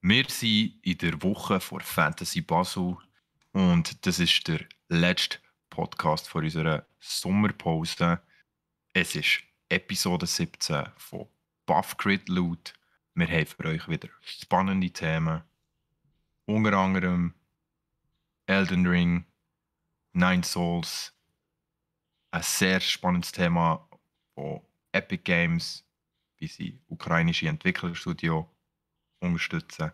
Wir sind in der Woche vor Fantasy Basel und das ist der letzte Podcast von unserer Sommerpause. Es ist Episode 17 von Buff Crit Loot. Wir haben für euch wieder spannende Themen. Unter anderem Elden Ring, Nine Souls, ein sehr spannendes Thema von Epic Games, wie sie ukrainische Entwicklerstudio unterstützen.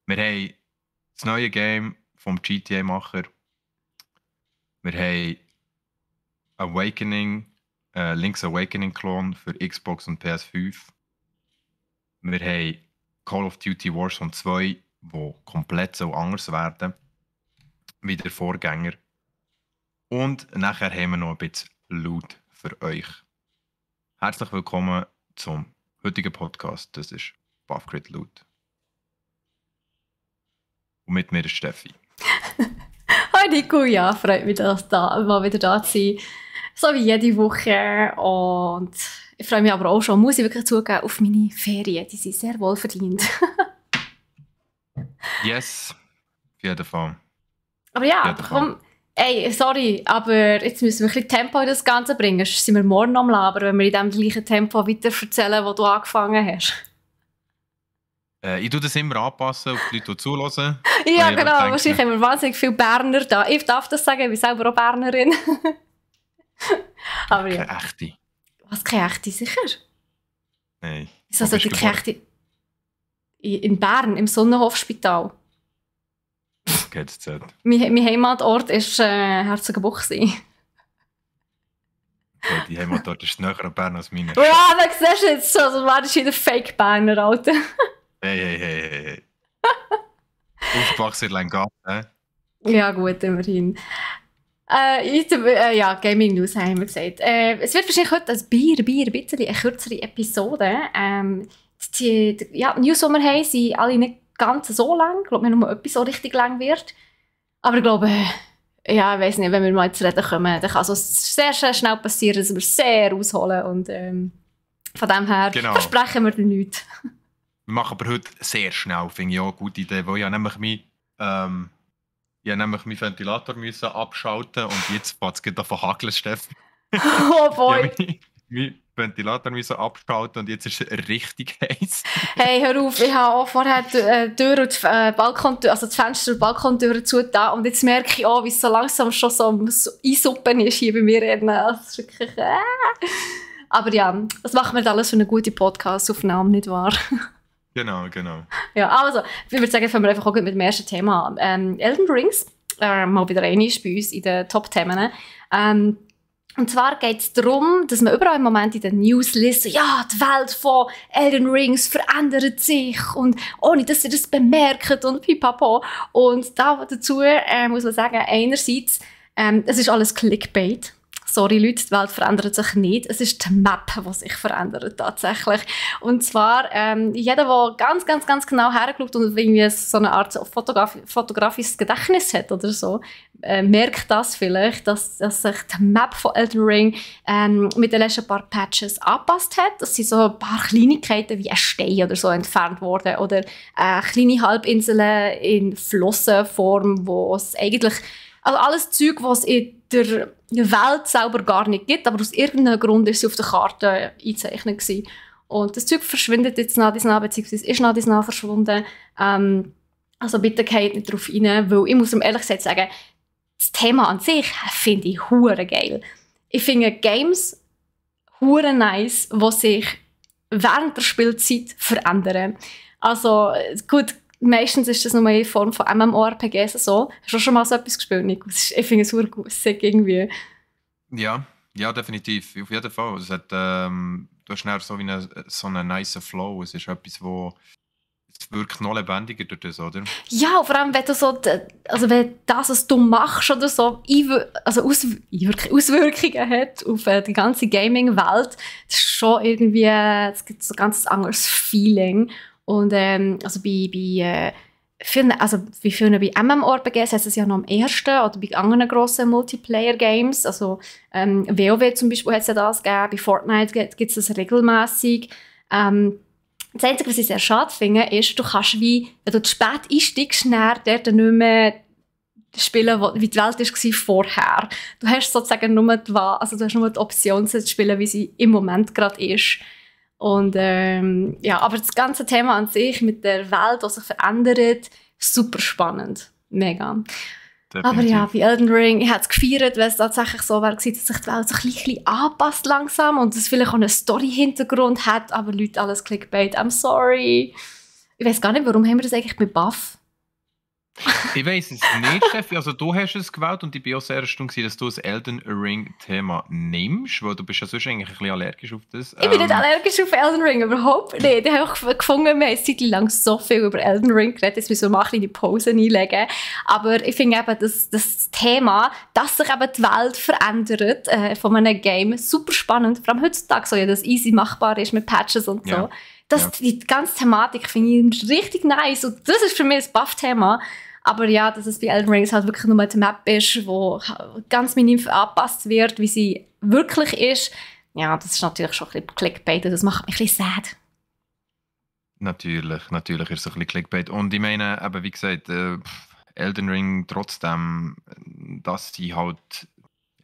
Wir haben das neue Game vom GTA-Macher. Wir haben Awakening, Link's Awakening-Klon für Xbox und PS5. Wir haben Call of Duty Warzone 2, wo komplett so anders werden wie der Vorgänger. Und nachher haben wir noch ein bisschen Loot für euch. Herzlich willkommen zum heutigen Podcast. Das ist Buff Crit Loot. Und mit mir ist Steffi. Hi Nico, ja, freut mich, dass mal wieder da zu sein. So wie jede Woche. Und ich freue mich aber auch schon, muss ich wirklich zugeben, auf meine Ferien. Die sind sehr wohl verdient. Yes, auf jeden Fall. Aber ja, komm, ey, sorry, aber jetzt müssen wir ein bisschen Tempo in das Ganze bringen. Sonst sind wir morgen noch am Labern, wenn wir in dem gleichen Tempo weiter erzählen, wo du angefangen hast. Ich tue das immer anpassen auf die Leute, die zuhören. Ja, genau. Wahrscheinlich haben wir wahnsinnig viele Berner da. Ich darf das sagen, ich bin selber auch Bernerin. Aber ja. Keine echte. Was, keine echte, sicher? Nein. Ist also die echte in Bern, im Sonnenhofspital. Okay, das zählt. Mein Heimatort war Herzogenbuchsee. Okay, die Heimatort ist näher an Bern als meine. Ja, dann siehst du jetzt so, also war das wieder Fake-Berner, Alter. Hey. Aufgewachsen in Langat, ne? Ja, gut, immerhin. Ja, Gaming News haben wir gesagt. Es wird wahrscheinlich heute ein bisschen eine kürzere Episode. Die News, die wir haben, sind alle nicht ganz so lang. Ich glaube, nur etwas so richtig lang wird. Aber ich glaube, ja, ich weiss nicht, wenn wir mal zu reden kommen, dann kann es sehr, sehr schnell passieren, dass wir sehr ausholen. Und von dem her versprechen wir dir nichts. Wir machen aber heute sehr schnell, finde ich auch eine gute Idee, weil ich nämlich meinen Ventilator müssen abschalten und jetzt fängt es gerade an hageln, Steffen. Oh boy! Meinen Ventilator müssen abschalten und jetzt ist es richtig heiß. Hey, hör auf, ich habe auch vorher die Tür und das Fenster und die Balkontür zugetan und jetzt merke ich auch, wie es so langsam schon so einsuppen ist hier bei mir. Das ist wirklich, Aber ja, das machen wir alles für eine gute Podcast-Aufnahme, nicht wahr? Genau. Ja, also, ich würde sagen, fangen wir einfach auch mit dem ersten Thema an. Elden Rings, mal wieder eine ist bei uns in den Top-Themen. Und zwar geht es darum, dass man überall im Moment in den News liest, ja, die Welt von Elden Rings verändert sich und ohne, dass sie das bemerken und pipapo. Und dazu muss man sagen, einerseits, es ist alles Clickbait. Sorry Leute, die Welt verändert sich nicht. Es ist die Map, die sich verändert tatsächlich. Und zwar, jeder, der ganz, ganz, ganz genau hergeschaut und irgendwie so eine Art fotografisches Gedächtnis hat oder so, merkt das vielleicht, dass sich die Map von Elden Ring mit den letzten paar Patches angepasst hat. Das sind so ein paar Kleinigkeiten wie ein Stein oder so entfernt worden oder kleine Halbinseln in Flossenform, wo es eigentlich, also alles Zeug, was in der Welt selber gar nicht gibt, aber aus irgendeinem Grund ist sie auf der Karte eingezeichnet gewesen. Und das Zeug verschwindet jetzt nach dies nach, beziehungsweise ist nach dies nach verschwunden. Also bitte geht nicht drauf rein, weil ich muss ihm ehrlich gesagt sagen, das Thema an sich finde ich hure geil. Ich finde Games hure nice, die sich während der Spielzeit verändern. Also gut, meistens ist das nur in Form von MMORPGs so. Hast du schon mal so etwas gespielt, Nico? Ich finde es hure gut, irgendwie. Ja, definitiv. Auf jeden Fall. Es hat, du hast schnell so einen nice Flow. Es ist etwas, wo es wirkt noch lebendiger durch das, oder? Ja, vor allem, wenn du so, also wenn das, was du machst oder so, Auswirkungen hat auf die ganze Gaming-Welt, das ist schon irgendwie, es gibt so ein ganz anderes Feeling. Und also bei vielen MMORPGs heißt es ja noch am ersten oder bei anderen grossen Multiplayer-Games. Also WoW zum Beispiel hat es ja das gegeben, bei Fortnite gibt es das regelmässig. Das Einzige, was ich sehr schade finde, ist, du kannst wie, wenn du zu spät einsteigst, näher dort nicht mehr spielen, wie die Welt war vorher. Du hast sozusagen nur die Wahl, also du hast nur die Option zu spielen, wie sie im Moment gerade ist. Und ja, aber das ganze Thema an sich mit der Welt, die sich verändert, super spannend. Mega. Definitiv. Aber ja, bei Elden Ring, ich hätte es gefeiert, weil es tatsächlich so war, dass sich die Welt so ein bisschen anpasst langsam und es vielleicht auch einen Story-Hintergrund hat, aber Leute, alles Clickbait, I'm sorry. Ich weiss gar nicht, warum haben wir das eigentlich mit Buff? Ich weiss es nicht, Steffi. Also du hast es gewählt und ich bin auch sehr erstaunt, dass du das Elden Ring-Thema nimmst, weil du bist ja sonst eigentlich ein bisschen allergisch auf das. Ich bin nicht allergisch auf Elden Ring, überhaupt nicht. Ich habe auch gefunden, wir haben eine Zeit lang so viel über Elden Ring geredet, dass wir so mal ein kleine Pause einlegen. Aber ich finde eben, das Thema, dass sich eben die Welt verändert von einem Game, super spannend. Vor allem heutzutage, so, ja, das easy machbar ist mit Patches und so. Ja. Die ganze Thematik finde ich richtig nice und das ist für mich das Buff-Thema. Aber ja, dass es bei Elden Ring halt wirklich nur eine Map ist, wo ganz minim angepasst wird, wie sie wirklich ist. Ja, das ist natürlich schon ein bisschen Clickbait und das macht mich ein bisschen sad. Natürlich ist es ein bisschen Clickbait. Und ich meine, eben, wie gesagt, Elden Ring trotzdem, dass sie halt,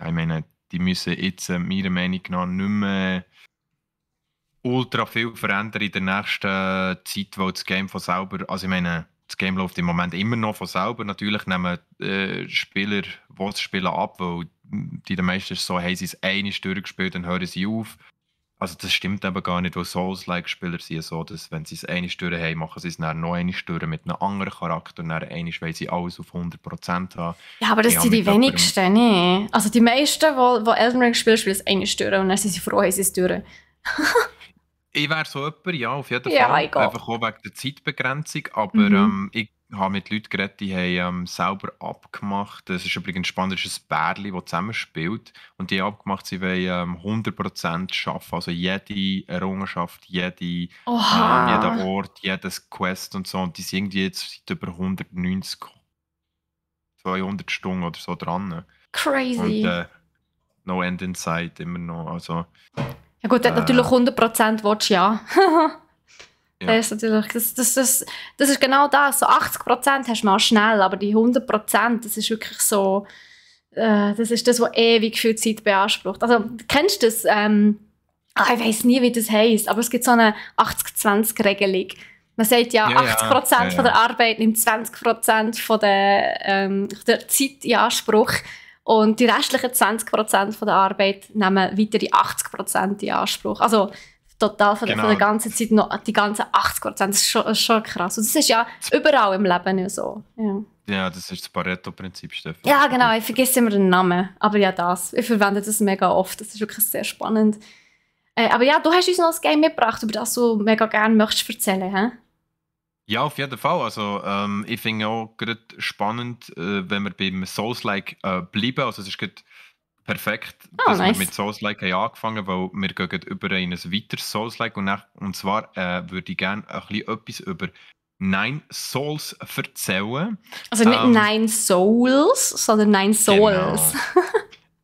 ja, ich meine, die müssen jetzt meiner Meinung nach nicht mehr ultra viel verändern in der nächsten Zeit, weil das Game von selber, also ich meine, das Game läuft im Moment immer noch von selber. Natürlich nehmen Spieler, die es spielen, ab, weil die meisten so, haben sie es einmal durchgespielt, dann hören sie auf. Also das stimmt eben gar nicht, weil Souls-like-Spieler sind so, dass wenn sie es einmal durch haben, machen sie es dann noch einmal durch mit einem anderen Charakter und dann einmal wollen sie alles auf 100% haben. Ja, aber das sind die wenigsten, ne? Also die meisten, die Elden Ring spielen, spielen es einmal durch und dann sind sie froh, haben sie es durch. Ich wäre so jemand, ja, auf jeden Fall. Ja, einfach auch wegen der Zeitbegrenzung. Aber ich habe mit Leuten geredet, die haben selber abgemacht. Das ist übrigens ein spannendes Bärli, das zusammenspielt. Und die haben abgemacht, sie wollen 100% schaffen. Also jede Errungenschaft, jeder Ort, jedes Quest und so. Und die sind irgendwie jetzt seit über 190, 200 Stunden oder so dran. Crazy. Und no end in sight immer noch. Also, ja gut, natürlich 100% willst du ja. Ja. Das ist natürlich, das ist genau das. So 80% hast du mal schnell, aber die 100%, das ist wirklich so, das ist das, was ewig viel Zeit beansprucht. Also, kennst du das? Ich weiss nie, wie das heisst, aber es gibt so eine 80-20-Regelung. Man sagt ja, 80% von der Arbeit nimmt 20% von der Zeit in Anspruch. Und die restlichen 20% von der Arbeit nehmen weitere 80% in Anspruch. Also total von der ganzen Zeit noch die ganzen 80%. Das ist schon krass. Und das ist ja überall im Leben so. Ja, das ist das Pareto-Prinzip, Stefan. Ja, genau. Ich vergesse immer den Namen. Aber ja, ich verwende das mega oft. Das ist wirklich sehr spannend. Aber ja, du hast uns noch ein Game mitgebracht, über das du mega gerne möchtest erzählen, hä? Ja, auf jeden Fall. Also, ich finde auch gerade spannend, wenn wir beim Souls-like bleiben. Also, es ist gerade perfekt, dass wir mit Souls-like angefangen haben, weil wir gehen über in ein weiteres Souls-like. Und zwar würde ich gerne ein bisschen etwas über Nine Souls erzählen. Also nicht Nine Souls, sondern Nine Souls. Genau.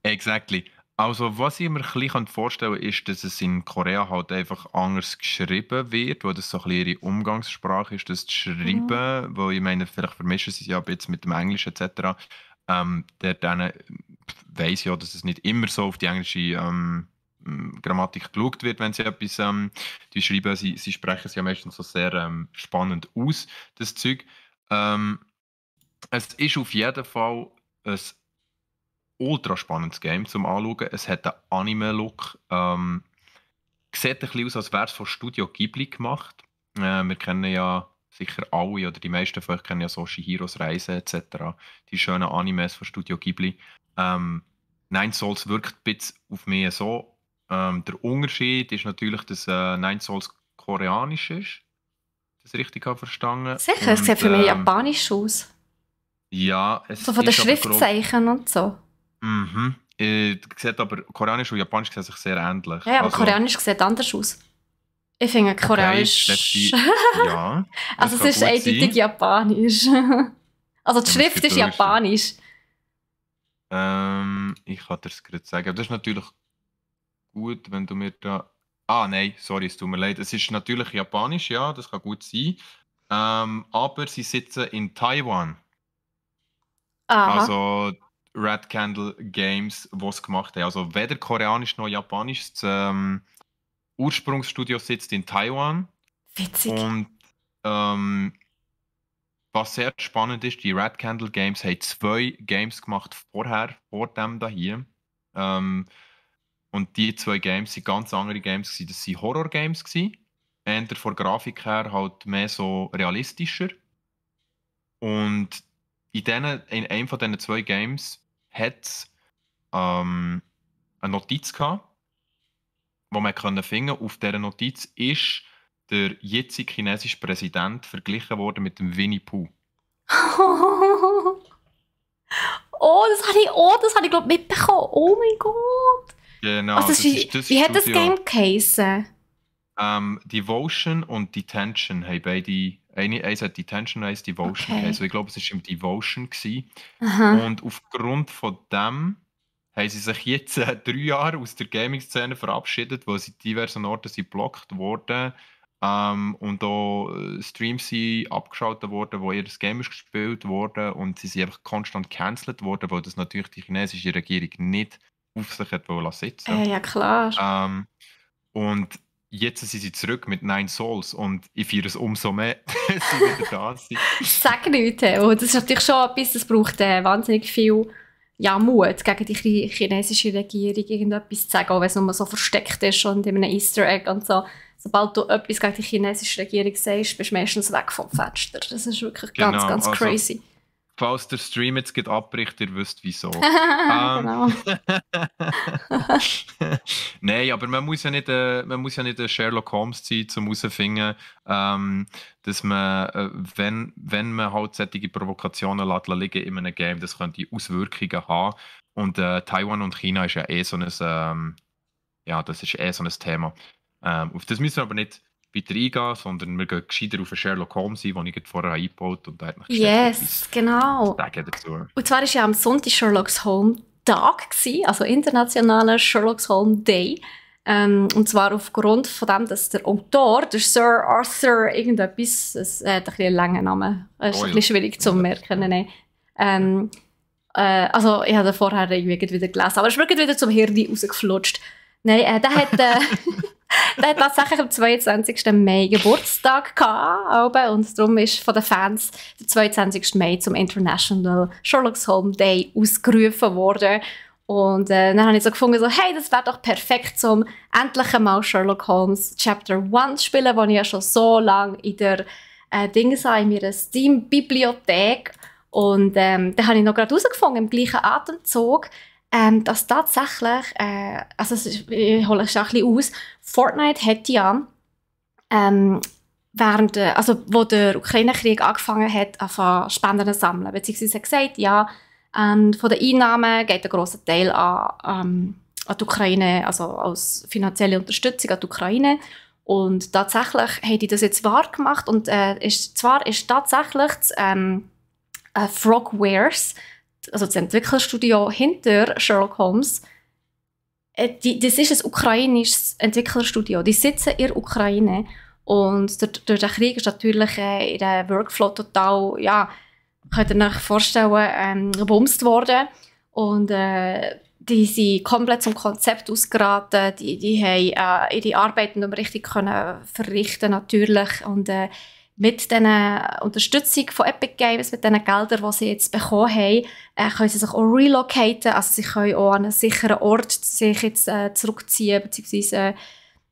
Exactly. Also, was ich mir ein bisschen vorstellen kann, ist, dass es in Korea halt einfach anders geschrieben wird, weil das so ein bisschen ihre Umgangssprache ist, das zu schreiben, weil ich meine, vielleicht vermischen sie es ja jetzt mit dem Englisch etc. Dann weiss ja, dass es nicht immer so auf die englische Grammatik geschaut wird, wenn sie etwas die schreiben. Sie sprechen es ja meistens so sehr spannend aus, das Zeug. Es ist auf jeden Fall ein ultra spannendes Game zum Anschauen. Es hat einen Anime-Look. Sieht ein bisschen aus, als wäre es von Studio Ghibli gemacht. Wir kennen ja sicher alle, oder die meisten von euch kennen ja so Chihiros Reise etc. Die schönen Animes von Studio Ghibli. Nine Souls wirkt ein bisschen auf mich so. Der Unterschied ist natürlich, dass Nine Souls koreanisch ist. Das richtig habe verstanden. Sicher, es sieht für mich japanisch aus. Ja, es so von den ist Schriftzeichen und so. Mhm. Sieht aber Koreanisch und Japanisch sehen sich sehr ähnlich. Ja, aber Koreanisch sieht anders aus. Ich finde Koreanisch... Okay, ja. Also es ist eindeutig Japanisch. Also die Schrift ist Japanisch. Ich kann dir das gerade sagen. Aber das ist natürlich gut, wenn du mir da Nein, sorry, es tut mir leid. Es ist natürlich japanisch, ja, das kann gut sein. Aber sie sitzen in Taiwan. Aha. Also Red Candle Games, die es gemacht haben. Also weder koreanisch noch japanisch. Das Ursprungsstudio sitzt in Taiwan. Witzig. Und ähm, was sehr spannend ist, die Red Candle Games haben 2 Games gemacht vorher, vor dem da hier. Ähm, und die 2 Games sind ganz andere Games gewesen. Das waren Horror-Games gewesen. Eher von der Grafik her halt mehr so realistischer. Und in einem von diesen 2 Games hat es eine Notiz gehabt, die man finden konnte. Auf dieser Notiz ist der jetzige chinesische Präsident verglichen worden mit dem Winnie Pooh. Oh, das habe ich glaube mitbekommen. Oh mein Gott. Genau, Also, das ist das wie hat das Studio. Game geheissen? Devotion und Detention haben beide. Eins hat Detention und eins Devotion Okay. geheißen. Ich glaube, es war im Devotion gewesen. Aha. Und aufgrund von dem haben sie sich jetzt 3 Jahre aus der Gaming-Szene verabschiedet, wo sie an diversen Orten sind geblockt wurden. Und auch Streams sind abgeschaltet worden, wo ihr Game ist gespielt wurde. Und sie sind einfach konstant gecancelt worden, weil das natürlich die chinesische Regierung nicht auf sich hat sitzen. Ja, klar. Und jetzt sind sie zurück mit 9 Souls und ich feiere es umso mehr, dass sie wieder da sind. Sag nichts. Oh, das ist natürlich schon etwas, das braucht wahnsinnig viel Mut, gegen die chinesische Regierung irgendetwas zu sagen, auch wenn es nur so versteckt ist und in einem Easter Egg und so. Sobald du etwas gegen die chinesische Regierung sagst, bist du meistens weg vom Fenster. Das ist wirklich ganz, Genau, ganz also, crazy. Falls der Stream jetzt abbricht, ihr wisst wieso. Genau. Nein, aber man muss ja nicht ein Sherlock Holmes sein, um herauszufinden, dass man, wenn man halt solche Provokationen liegen in einem Game, das könnte Auswirkungen haben. Und Taiwan und China ist ja so ein Thema. Auf das müssen wir aber nicht weiter eingehen, sondern wir gehen gescheiter auf einen Sherlock Holmes ein, den ich vorher eingebaut habe und da hat mich Yes, genau. dazu. Und zwar war ja am Sonntag Sherlock Holmes Tag, also internationaler Sherlock Holmes Day. Und zwar aufgrund von dem, dass der Autor, der Sir Arthur irgendetwas, das hat ein bisschen einen langen Namen, das ist ein bisschen schwierig zu merken. Also ich habe vorher irgendwie wieder gelesen, aber es ist wirklich wieder zum Hirn rausgeflutscht. Nein, der hat tatsächlich am 22. Mai Geburtstag gehabt, und darum ist von den Fans der 22. Mai zum International Sherlock Holmes Day ausgerufen worden. Und dann habe ich so gefunden, hey, das wäre doch perfekt, um endlich einmal Sherlock Holmes Chapter 1 zu spielen, den ich ja schon so lange in der in meiner Steam-Bibliothek. Und dann habe ich noch gerade herausgefunden, im gleichen Atemzug, dass tatsächlich, ich hole es ein bisschen aus, Fortnite hat ja, wo der Ukraine-Krieg angefangen hat, anfangen Spenden zu sammeln. Beziehungsweise hat gesagt, ja, von den Einnahmen geht ein grosser Teil an die Ukraine, also als finanzielle Unterstützung an die Ukraine. Und tatsächlich haben die das jetzt wahr gemacht. Und ist tatsächlich das Frogwares, also das Entwicklerstudio hinter Sherlock Holmes, das ist ein ukrainisches Entwicklerstudio. Die sitzen in der Ukraine und durch den Krieg ist natürlich in der Workflow total, könnt ihr euch vorstellen, gebumst worden. Und die sind komplett zum Konzept ausgeraten. Die haben ihre Arbeiten nicht mehr richtig können verrichten natürlich. Und mit dieser Unterstützung von Epic Games, mit den Geldern, die sie jetzt bekommen haben, können sie sich auch relocaten. Also sie können auch an einen sicheren Ort sich jetzt zurückziehen, beziehungsweise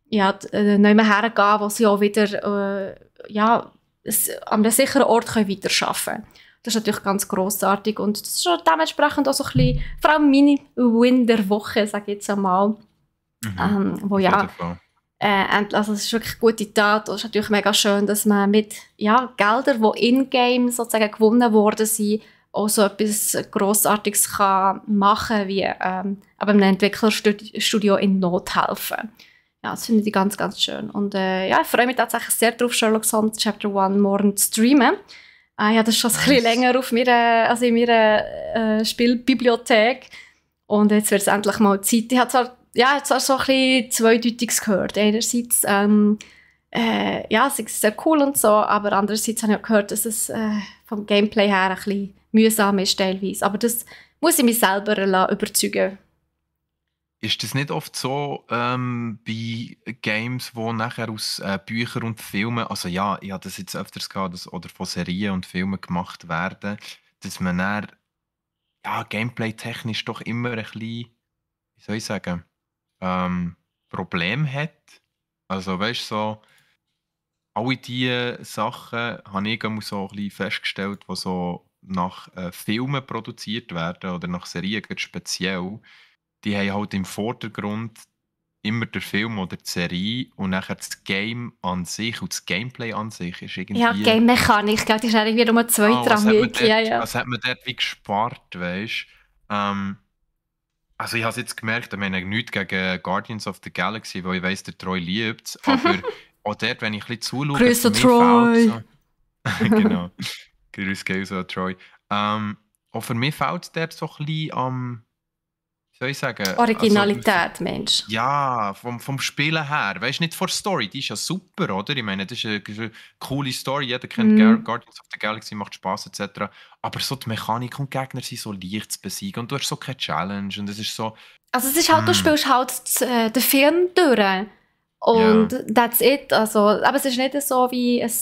nicht mehr hergehen, wo sie auch wieder an einem sicheren Ort können weiterarbeiten können. Das ist natürlich ganz grossartig und das ist schon dementsprechend auch so ein bisschen, vor allem meine Win der Woche, sage ich jetzt einmal. Wo also es ist wirklich eine gute Tat. Es ist natürlich mega schön, dass man mit Geldern, die in-game sozusagen gewonnen worden sind, auch so etwas Grossartiges kann machen wie aber einem Entwicklerstudio in Not helfen. Ja, das finde ich ganz, ganz schön. Und ich freue mich tatsächlich sehr darauf, Sherlock Holmes Chapter 1 morgen zu streamen. Ich habe das schon ein bisschen länger auf in meiner Spielbibliothek. Und jetzt wird es endlich mal Zeit. Ich habe zwar ja, jetzt hast du so ein bisschen Zweideutiges gehört. Einerseits, ja, es ist sehr cool und so, aber andererseits habe ich auch gehört, dass es vom Gameplay her ein bisschen mühsam ist teilweise. Aber das muss ich mich selber überzeugen. Ist das nicht oft so bei Games, die nachher aus Büchern und Filmen, also ja, ich habe das jetzt öfters gehabt, oder von Serien und Filmen gemacht werden, dass man dann, ja, gameplay-technisch doch immer ein bisschen, wie soll ich sagen, Problem hat. Also weißt du, so, alle diese Sachen habe ich immer so ein bisschen festgestellt, die so nach Filmen produziert werden oder nach Serien ganz speziell. Die haben halt im Vordergrund immer der Film oder die Serie und nachher das Game an sich und das Gameplay an sich ist Ja, irgendwie... Game-Mechanik, ich glaube, die ist irgendwie nur zweitrangig. Ja, ja. Was hat man dort wie gespart, weißt du? Also ich habe es jetzt gemerkt, ich meine nichts gegen Guardians of the Galaxy, weil ich weiss, der Troy liebt es, aber auch dort, wenn ich ein bisschen zuschaue, Grüße für mich Troy! fehlt so... Genau, grüß gehen so Troy. Auch für mich fehlt es dort so ein bisschen am... Wie soll ich sagen? Also, Originalität, Mensch. ja, vom Spielen her. Weißt du, nicht von der Story, die ist ja super, oder? Ich meine, das ist eine coole Story, jeder kennt Guardians of the Galaxy, macht Spaß etc. Aber so die Mechanik und die Gegner sind so leicht zu besiegen und du hast so keine Challenge und es ist so... Also es ist halt, du spielst halt den Film durch. Und that's it. Also, aber es ist nicht so wie ein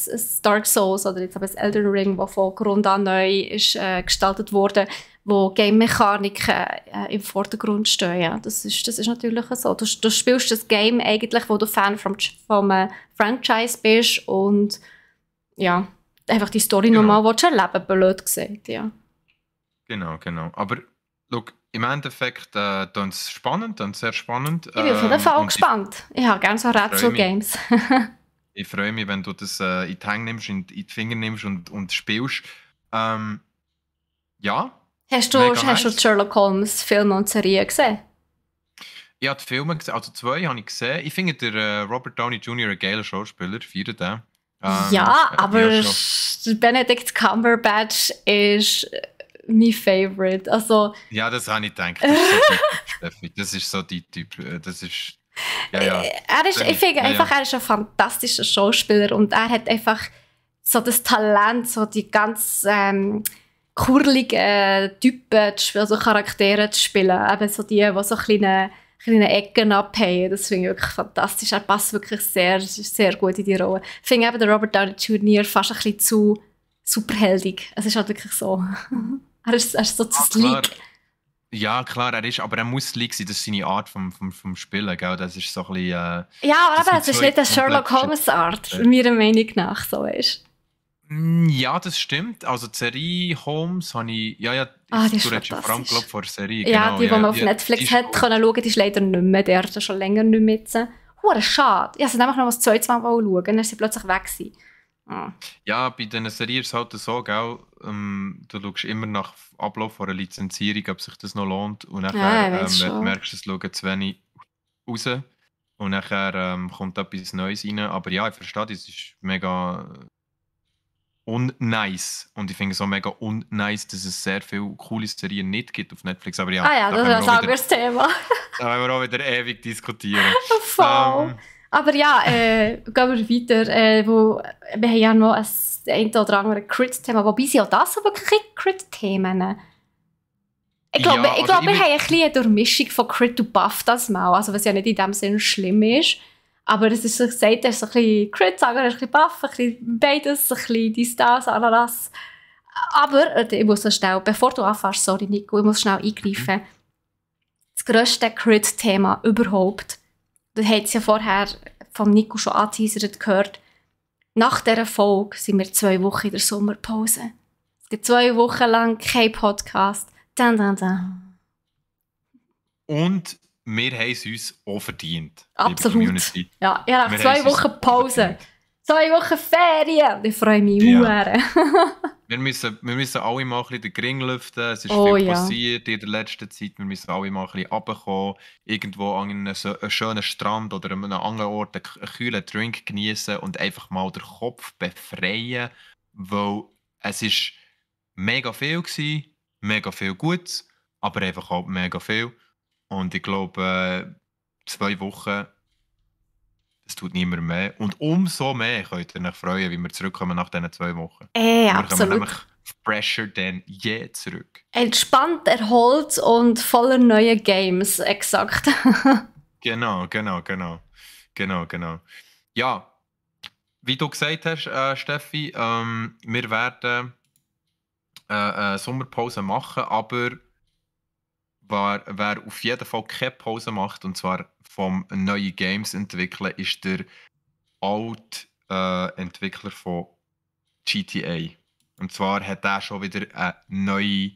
Dark Souls oder jetzt ein Elden Ring, das von Grund an neu ist, gestaltet wurde, wo Game-Mechaniken im Vordergrund stehen. Ja, das ist natürlich so. Du spielst das Game eigentlich, wo du Fan vom Franchise bist und ja, einfach die Story nochmal erleben, blöd gesagt. Ja. Genau. Aber look, im Endeffekt klingt es spannend, sehr spannend. Ich bin auf jeden Fall gespannt. Ich habe gerne so Rätsel-Games. Ich freue mich, wenn du das in die Hände nimmst, in die Finger nimmst und spielst. Ja. Hast du Sherlock Holmes Filme und Serien gesehen? Ich habe die Filme gesehen, also 2 habe ich gesehen. Ich finde der Robert Downey Jr. ein geiler Schauspieler, feiere den. Ja, aber Benedict Cumberbatch ist mein Favorite. Also, ja, das habe ich gedacht. Das ist so typisch, Steffi. Das ist so die Typ. Das ist... Ja. Ich finde einfach, er ist ein fantastischer Schauspieler und er hat einfach so das Talent, so die ganz kurligen Typen, also Charaktere zu spielen. Eben so die so kleine Ecken abhängen. Das finde ich wirklich fantastisch. Er passt wirklich sehr, sehr gut in die Rolle. Ich finde eben, der Robert Downey Jr. fast ein bisschen zu superheldig. Es ist halt wirklich so. Er ist so zu sleek. Ja, klar, aber er muss sleek sein. Das ist seine Art vom Spielen, gell? Das ist so ein bisschen... ja, aber es ist nicht eine Sherlock Holmes Art, meiner Meinung nach, so ist. Ja, das stimmt. Also die Serie Holmes habe ich... Ja, die du redest ja vor allem, glaube ich, von der Serie. Ja, genau, die man auf Netflix hat können schauen, die ist leider nicht mehr. Der ist schon länger nicht mehr jetzt. Schade. Ich wollte einfach noch das zweite Mal schauen, dann ist sie plötzlich weg gewesen. Ja, bei diesen Serien ist es halt so, gell? Du schaust immer nach Ablauf einer Lizenzierung, ob sich das noch lohnt. Und nachher merkst du, es schaut zu wenig raus. Und nachher kommt etwas Neues rein. Aber ja, ich verstehe, es ist mega unnice. Und ich finde es auch mega unnice, dass es sehr viele coole Serien nicht gibt auf Netflix. Aber ja, das ist ein anderes Thema. Da wollen wir auch wieder ewig diskutieren. Voll. Aber ja, gehen wir weiter. Wir haben ja noch ein oder andere Crit-Thema, wobei sie auch das so wirklich Crit-Themen. Ich glaube, wir haben ein bisschen eine Durchmischung von Crit und Buff das Mal, also was ja nicht in dem Sinne schlimm ist. Aber es ist so gesagt, er ist ein bisschen Crit, ein bisschen Buff, ein bisschen beides, ein bisschen dies, das, alles. Aber ich muss so schnell, bevor du anfängst, sorry Nico, ich muss schnell eingreifen. Das grösste Crit-Thema überhaupt, das habt ihr ja vorher vom Nico schon angeteasert gehört. Nach dieser Folge sind wir 2 Wochen in der Sommerpause. Es gibt 2 Wochen lang kein Podcast. Und wir haben es uns auch verdient. Absolut. Ja, nach 2 Wochen Pause. 2 Wochen Ferien. Ich freue mich sehr. Wir müssen alle mal ein bisschen den Gring lüften. Es ist viel passiert in der letzten Zeit. Wir müssen alle mal ein bisschen runterkommen. Irgendwo an einem schönen Strand oder an einem anderen Ort einen kühlen Drink genießen und einfach mal den Kopf befreien. Weil es ist mega viel gewesen, mega viel Gutes, aber einfach auch mega viel. Und ich glaube, 2 Wochen, das tut niemand mehr. Und umso mehr könnt ihr euch freuen, wie wir zurückkommen nach diesen 2 Wochen. Wir kommen Absolut. nämlich fresher denn je zurück. Entspannt, erholt und voller neue Games, exakt. Genau. Ja, wie du gesagt hast, Steffi, wir werden eine Sommerpause machen, aber wer auf jeden Fall keine Pause macht, und zwar vom neuen Games entwickeln, ist der alte Entwickler von GTA. Und zwar hat er schon wieder eine neue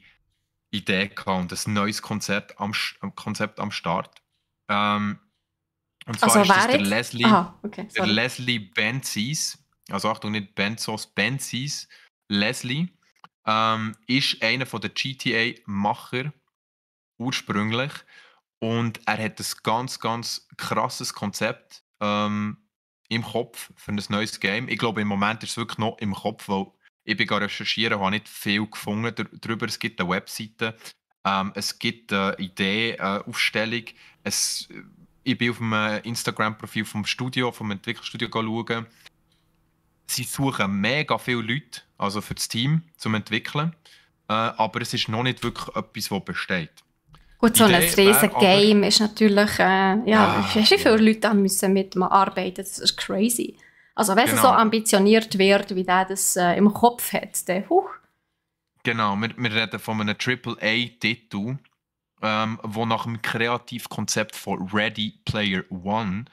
Idee gehabt und ein neues Konzept am Start. Und zwar Also ist das wer der jetzt? Leslie, Aha, okay, der sorry. Leslie Benzies. Also Achtung, nicht Benzos, Benzies. Leslie ist einer der GTA-Macher ursprünglich. Und er hat ein ganz, ganz krasses Konzept im Kopf für ein neues Game. Ich glaube, im Moment ist es wirklich noch im Kopf, weil ich bin recherchieren, habe nicht viel gefunden darüber. Es gibt eine Webseite, es gibt eine Idee-Aufstellung. Ich bin auf dem Instagram-Profil vom Entwicklerstudio schauen. Sie suchen mega viele Leute, also für das Team, zum Entwickeln. Aber es ist noch nicht wirklich etwas, das besteht. Gut, so ein Idee riesen wäre aber- Game ist natürlich, Ja, wie viele Leute da müssen mitarbeiten, das ist crazy. Also wenn es Genau. so ambitioniert wird, wie der das im Kopf hat, dann, Genau, wir reden von einem AAA-Titel, wo nach dem Kreativkonzept von Ready Player One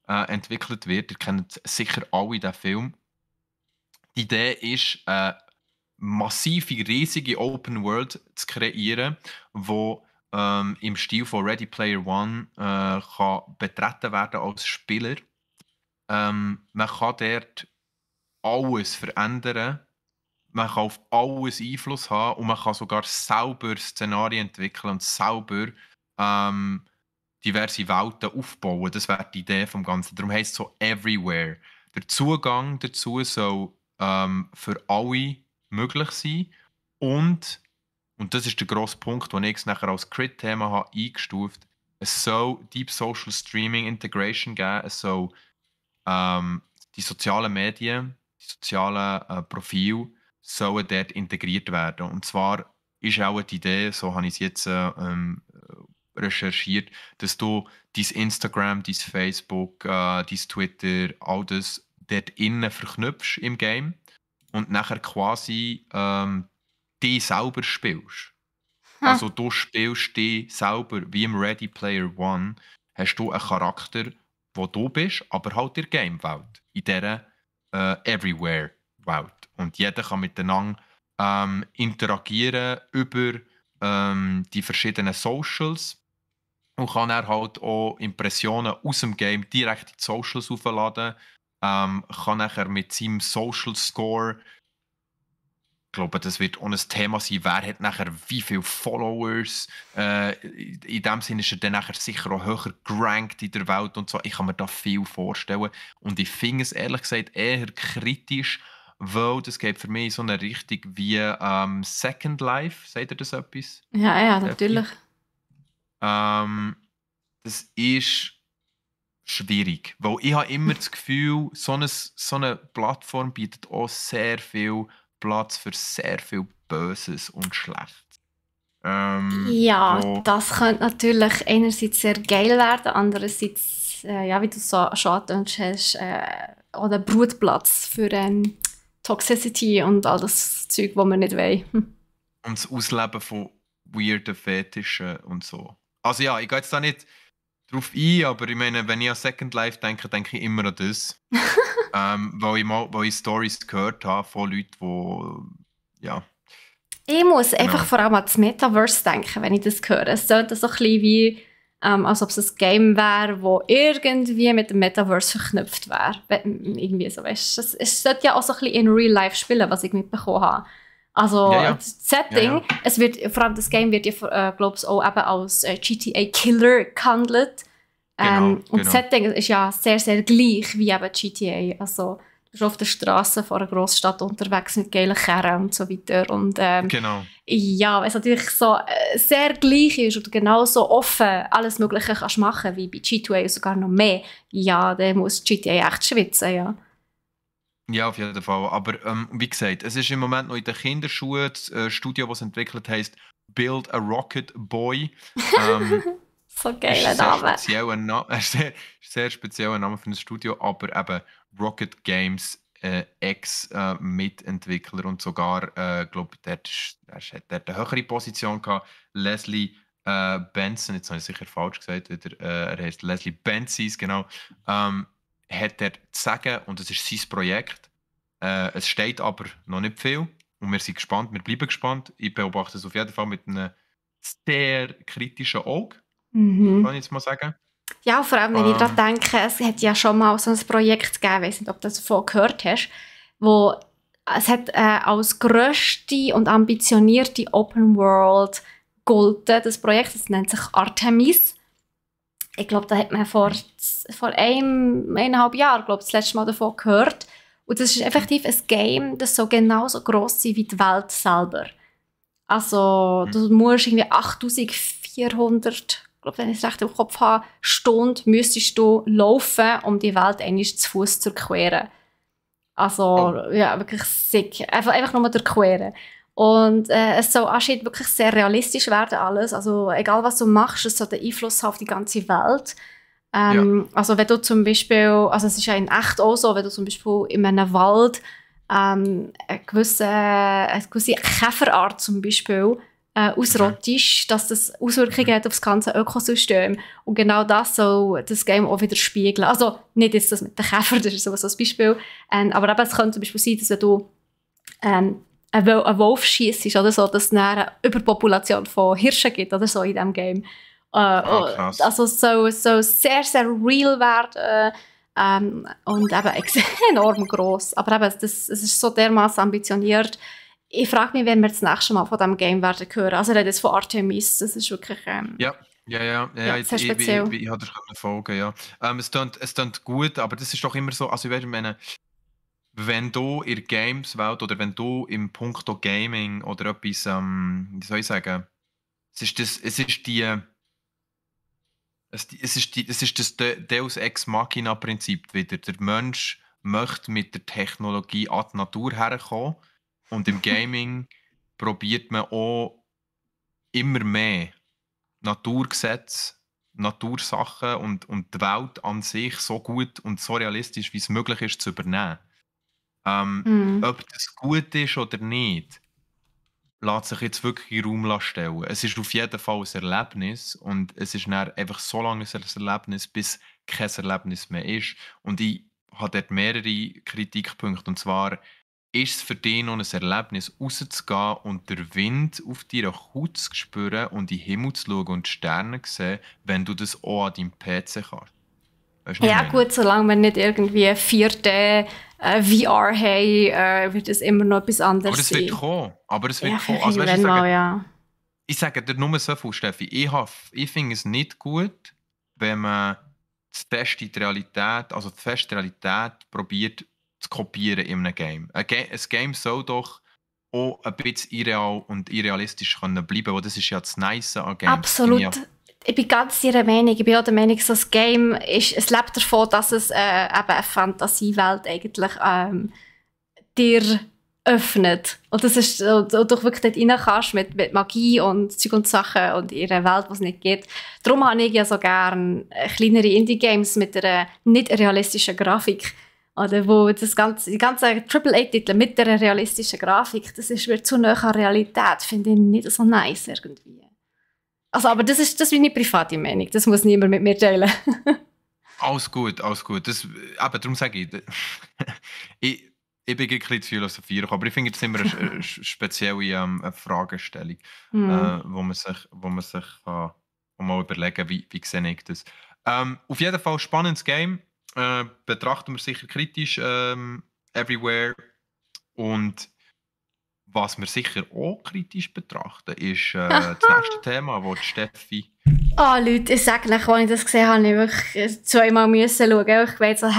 entwickelt wird. Ihr kennt sicher alle diesen Film. Die Idee ist, eine massive, riesige Open World zu kreieren, wo im Stil von Ready Player One kann betreten werden als Spieler. Man kann dort alles verändern. Man kann auf alles Einfluss haben und man kann sogar selber Szenarien entwickeln und selber diverse Welten aufbauen. Das wäre die Idee vom Ganzen. Darum heisst es so Everywhere. Der Zugang dazu soll für alle möglich sein und das ist der grosse Punkt, den ich es nachher als Crit-Thema habe eingestuft. Es soll Deep Social Streaming Integration geben. Es soll die sozialen Medien, die sozialen Profile sollen dort integriert werden. Und zwar ist auch die Idee, so habe ich es jetzt recherchiert, dass du dein Instagram, dein Facebook, dein Twitter, all das dort innen verknüpfst im Game und nachher quasi dich selber spielst. Also du spielst dich selber wie im Ready Player One, hast du einen Charakter, wo du bist, aber halt in der Game-Welt, in dieser Everywhere-Welt. Und jeder kann miteinander interagieren über die verschiedenen Socials und kann dann halt auch Impressionen aus dem Game direkt in die Socials aufladen, kann nachher mit seinem Social Score, ich glaube, das wird auch ein Thema sein, wer hat nachher wie viele Followers. In dem Sinne ist er dann nachher sicher auch höher gerankt in der Welt und so. Ich kann mir da viel vorstellen. Und ich finde es ehrlich gesagt eher kritisch, weil das geht für mich in so eine Richtung wie Second Life. Sagt ihr das etwas? ja, natürlich. Das ist schwierig, weil ich habe immer das Gefühl, so eine Plattform bietet auch sehr viel Platz für sehr viel Böses und Schlechtes. Ja, wo- das könnte natürlich einerseits sehr geil werden, andererseits, wie du so schon angetönt hast, auch der Brutplatz für Toxicity und all das Zeug, das wir nicht wollen. Und das Ausleben von weirden Fetischen und so. Also ja, ich gehe jetzt da nicht drauf ein, aber ich meine, wenn ich an Second Life denke, denke ich immer an das. Weil ich Stories gehört habe von Leuten, die ja. Ich muss Genau. einfach vor allem an das Metaverse denken, wenn ich das höre. Es sollte so ein bisschen wie, als ob es ein Game wäre, das irgendwie mit dem Metaverse verknüpft wäre. Irgendwie so, weißt du. Es sollte ja auch so ein bisschen in Real Life spielen, was ich mitbekommen habe. Also Ja. das Setting, Es wird, vor allem das Game wird ja, glaube ich, auch eben als GTA Killer gehandelt. Und das Setting ist ja sehr, sehr gleich wie eben GTA. Also bist auf der Straße vor einer Großstadt unterwegs mit geilen Kerren und so weiter. Und Genau. ja, weil es natürlich so sehr gleich ist und genauso offen alles Mögliche kannst machen wie bei GTA und sogar noch mehr, ja, dann muss GTA echt schwitzen, ja. Ja, auf jeden Fall. Aber wie gesagt, es ist im Moment noch in den Kinderschuhen. Das Studio, das es entwickelt, heisst Build a Rocket Boy. So Ist geiler ein sehr Name. spezieller sehr spezieller Name für ein Studio, aber eben Rocket Games, Ex-Mitentwickler und sogar, glaube der hat dort eine höhere Position gehabt. Leslie Benson, jetzt habe ich sicher falsch gesagt, wieder, er heißt Leslie Benzies, genau, hat dort zu sagen und es ist sein Projekt. Es steht aber noch nicht viel und wir sind gespannt, wir bleiben gespannt. Ich beobachte es auf jeden Fall mit einem sehr kritischen Auge, kann ich jetzt mal sagen. Ja, vor allem, wenn ich daran denke, es hat ja schon mal so ein Projekt gegeben, ich weiß nicht, ob du das davon gehört hast, wo es hat als grösste und ambitionierte Open World gegolten. Das Projekt, das nennt sich Artemis. Ich glaube, da hat man vor 1,5 Jahren, glaube ich, das letzte Mal davon gehört. Und das ist effektiv ein Game, das so genauso gross sein wie die Welt selber. Also, du musst irgendwie 8400, ich glaube, wenn ich es recht im Kopf habe, Stunden müsstest du laufen, um die Welt einmal zu Fuß zu durchqueren. Also, ja, wirklich sick. Einfach nur durchqueren. Und es soll anscheinend wirklich sehr realistisch werden alles. Also, egal was du machst, es soll den Einfluss haben auf die ganze Welt. Also, wenn du zum Beispiel, also es ist ja in echt auch so, wenn du zum Beispiel in einem Wald eine gewisse Käferart zum Beispiel ausrottest, dass das Auswirkungen hat auf das ganze Ökosystem. Und genau das soll das Game auch wieder spiegeln. Also nicht jetzt das mit den Käfern, das ist so ein Beispiel. Aber eben, es könnte zum Beispiel sein, dass wenn du einen Wolf schießt oder so, dass es eine Überpopulation von Hirschen gibt oder so in diesem Game. Krass. Also es soll sehr, sehr real werden. Und eben enorm gross. Aber eben, es ist so dermaßen ambitioniert. Ich frage mich, wenn wir das nächste Mal von diesem Game werden hören. Also ich rede jetzt von Artemis. Das ist wirklich Ja, sehr speziell. ich habe das folgen, ja. Es klingt gut, aber das ist doch immer so, also ich meine, wenn du in der Games-Welt oder wenn du im Punkto Gaming oder etwas, wie soll ich sagen, es ist das Deus Ex Machina-Prinzip wieder. Der Mensch möchte mit der Technologie an die Natur herkommen und im Gaming probiert man auch immer mehr Naturgesetze, Natursachen und die Welt an sich so gut und so realistisch, wie es möglich ist, zu übernehmen. Ob das gut ist oder nicht, lässt sich jetzt wirklich in den Raum stellen. Es ist auf jeden Fall ein Erlebnis und es ist dann einfach so lange ein Erlebnis, bis kein Erlebnis mehr ist. Und ich habe dort mehrere Kritikpunkte. Und zwar, ist es für dich noch ein Erlebnis, rauszugehen und den Wind auf deiner Haut zu spüren und in den Himmel zu schauen und die Sterne zu sehen, wenn du das auch an deinem PC kannst? Weißt du, Ja gut, solange wir nicht irgendwie 4D VR haben, wird es immer noch etwas anderes aber das sein. wird kommen. Also, weißt du, ja. Ich sage dir nur so viel, Steffi. Ich finde es nicht gut, wenn man die feste Realität probiert zu kopieren in einem Game. Ein Game soll doch auch ein bisschen irreal und irrealistisch können bleiben, weil das ist ja das Nice an Games. Absolut. Ich bin ganz Ihrer Meinung. Ich bin auch der Meinung, so das Game es lebt davon, dass es eben eine Fantasiewelt eigentlich dir öffnet. Und das ist, und du wirklich dort rein kannst mit Magie und Zeug und Sachen und in einer Welt, die es nicht gibt. Darum habe ich ja so gerne kleinere Indie-Games mit einer nicht realistischen Grafik. Oder wo die ganzen AAA-Titel mit einer realistischen Grafik, wird zu nahe an Realität, finde ich nicht so nice irgendwie. Also, aber das ist meine private Meinung. Das muss niemand mit mir teilen. Alles gut. Aber darum sage ich, ich bin ein bisschen zu philosophieren, aber ich finde es immer eine spezielle Fragestellung, wo man sich mal überlegen kann, wie sehe ich das. Auf jeden Fall ein spannendes Game. Betrachten wir sicher kritisch everywhere. Und was wir sicher auch kritisch betrachten, ist das nächste Thema, wo die Steffi... Oh Leute, ich sage euch, als ich das gesehen habe, habe ich wirklich zweimal schauen. Ich weiß so,